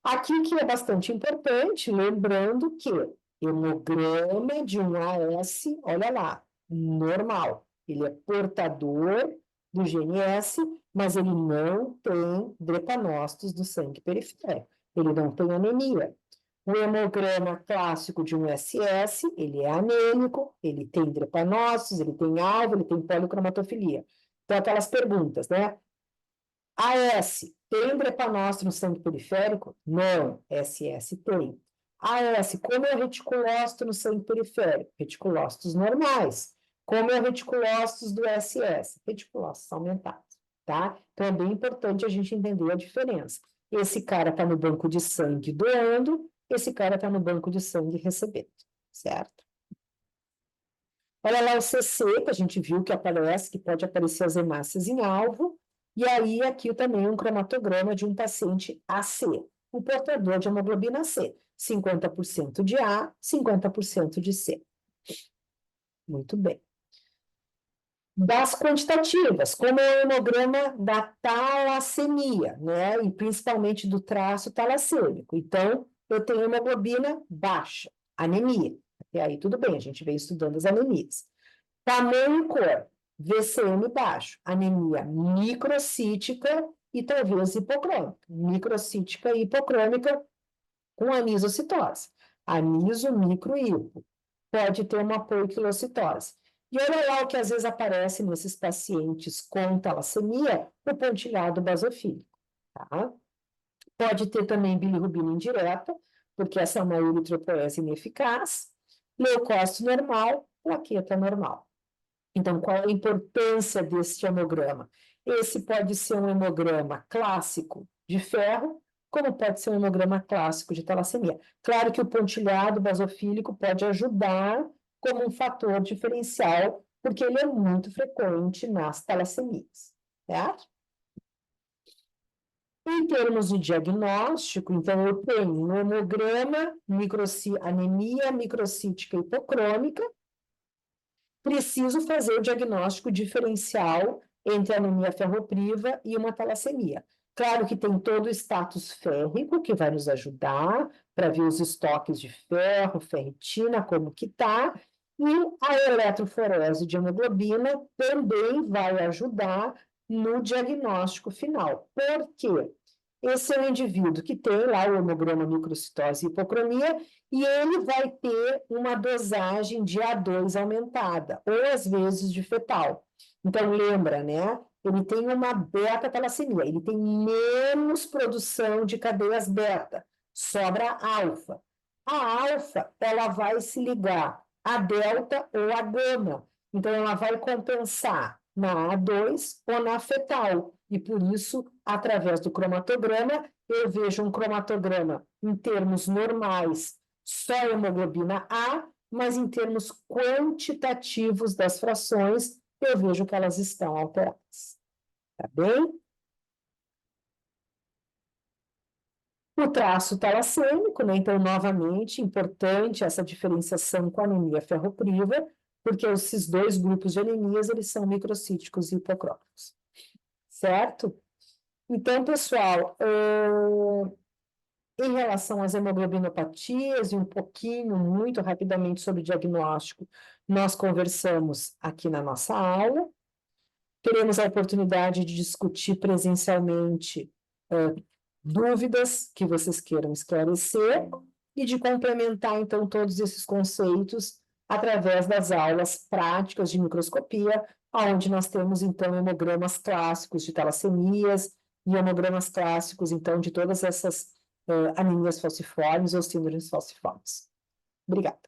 Speaker 1: Aqui que é bastante importante, lembrando que hemograma de um AS, olha lá, normal. Ele é portador do gene S, mas ele não tem drepanócitos do sangue periférico. Ele não tem anemia. O hemograma clássico de um SS, ele é anêmico, ele tem drepanócitos, ele tem alvo, ele tem policromatofilia. Então, aquelas perguntas, né? AS, tem drepanócito no sangue periférico? Não, SS tem. AS, como é o reticulócito no sangue periférico? Reticulócitos normais. Como é o reticulócitos do SS? Reticulócitos aumentados, tá? Então, é bem importante a gente entender a diferença. Esse cara está no banco de sangue doando, esse cara está no banco de sangue recebendo, certo? Olha lá o CC, que a gente viu que aparece, que pode aparecer as hemácias em alvo, e aí aqui também um cromatograma de um paciente AC, um portador de hemoglobina C, 50% de A, 50% de C. Muito bem. Das quantitativas, como é o hemograma da talassemia, né? E principalmente do traço talassêmico. Então, eu tenho hemoglobina baixa, anemia. E aí, tudo bem, a gente vem estudando as anemias. Tamanho e cor, VCM baixo, anemia microcítica e talvez hipocrômica. Microcítica e hipocrômica com anisocitose. Aniso, micro e hipo. Pode ter uma poiquilocitose. E olha lá o que às vezes aparece nesses pacientes com talassemia, o pontilhado basofílico, tá? Pode ter também bilirrubina indireta, porque essa é uma eritropoese ineficaz, leucócito normal, plaqueta normal. Então, qual a importância deste hemograma? Esse pode ser um hemograma clássico de ferro, como pode ser um hemograma clássico de talassemia. Claro que o pontilhado basofílico pode ajudar como um fator diferencial, porque ele é muito frequente nas talassemias, certo? Em termos de diagnóstico, então, eu tenho no hemograma anemia microcítica hipocrômica, preciso fazer o diagnóstico diferencial entre a anemia ferropriva e uma talassemia. Claro que tem todo o status férrico, que vai nos ajudar para ver os estoques de ferro, ferritina, como que está, e a eletroforese de hemoglobina também vai ajudar no diagnóstico final. Por quê? Esse é o indivíduo que tem lá o hemograma microcitose e hipocromia, e ele vai ter uma dosagem de A2 aumentada, ou às vezes de fetal. Então, lembra, né? Ele tem uma beta-talassemia, ele tem menos produção de cadeias beta, sobra alfa. A alfa, ela vai se ligar a delta ou a gama, então ela vai compensar na A2 ou na fetal, e por isso, através do cromatograma, eu vejo um cromatograma em termos normais, só hemoglobina A, mas em termos quantitativos das frações, eu vejo que elas estão alteradas. Tá bem? O traço talassêmico, né? Então, novamente, importante essa diferenciação com a anemia ferropriva, porque esses dois grupos de anemias, eles são microcíticos e hipocrómicos. Certo? Então, pessoal, em relação às hemoglobinopatias e um pouquinho, muito rapidamente, sobre o diagnóstico, nós conversamos aqui na nossa aula. Teremos a oportunidade de discutir presencialmente dúvidas que vocês queiram esclarecer e de complementar, então, todos esses conceitos através das aulas práticas de microscopia, onde nós temos, então, hemogramas clássicos de talassemias e hemogramas clássicos, então, de todas essas anemias falciformes ou síndromes falciformes. Obrigada.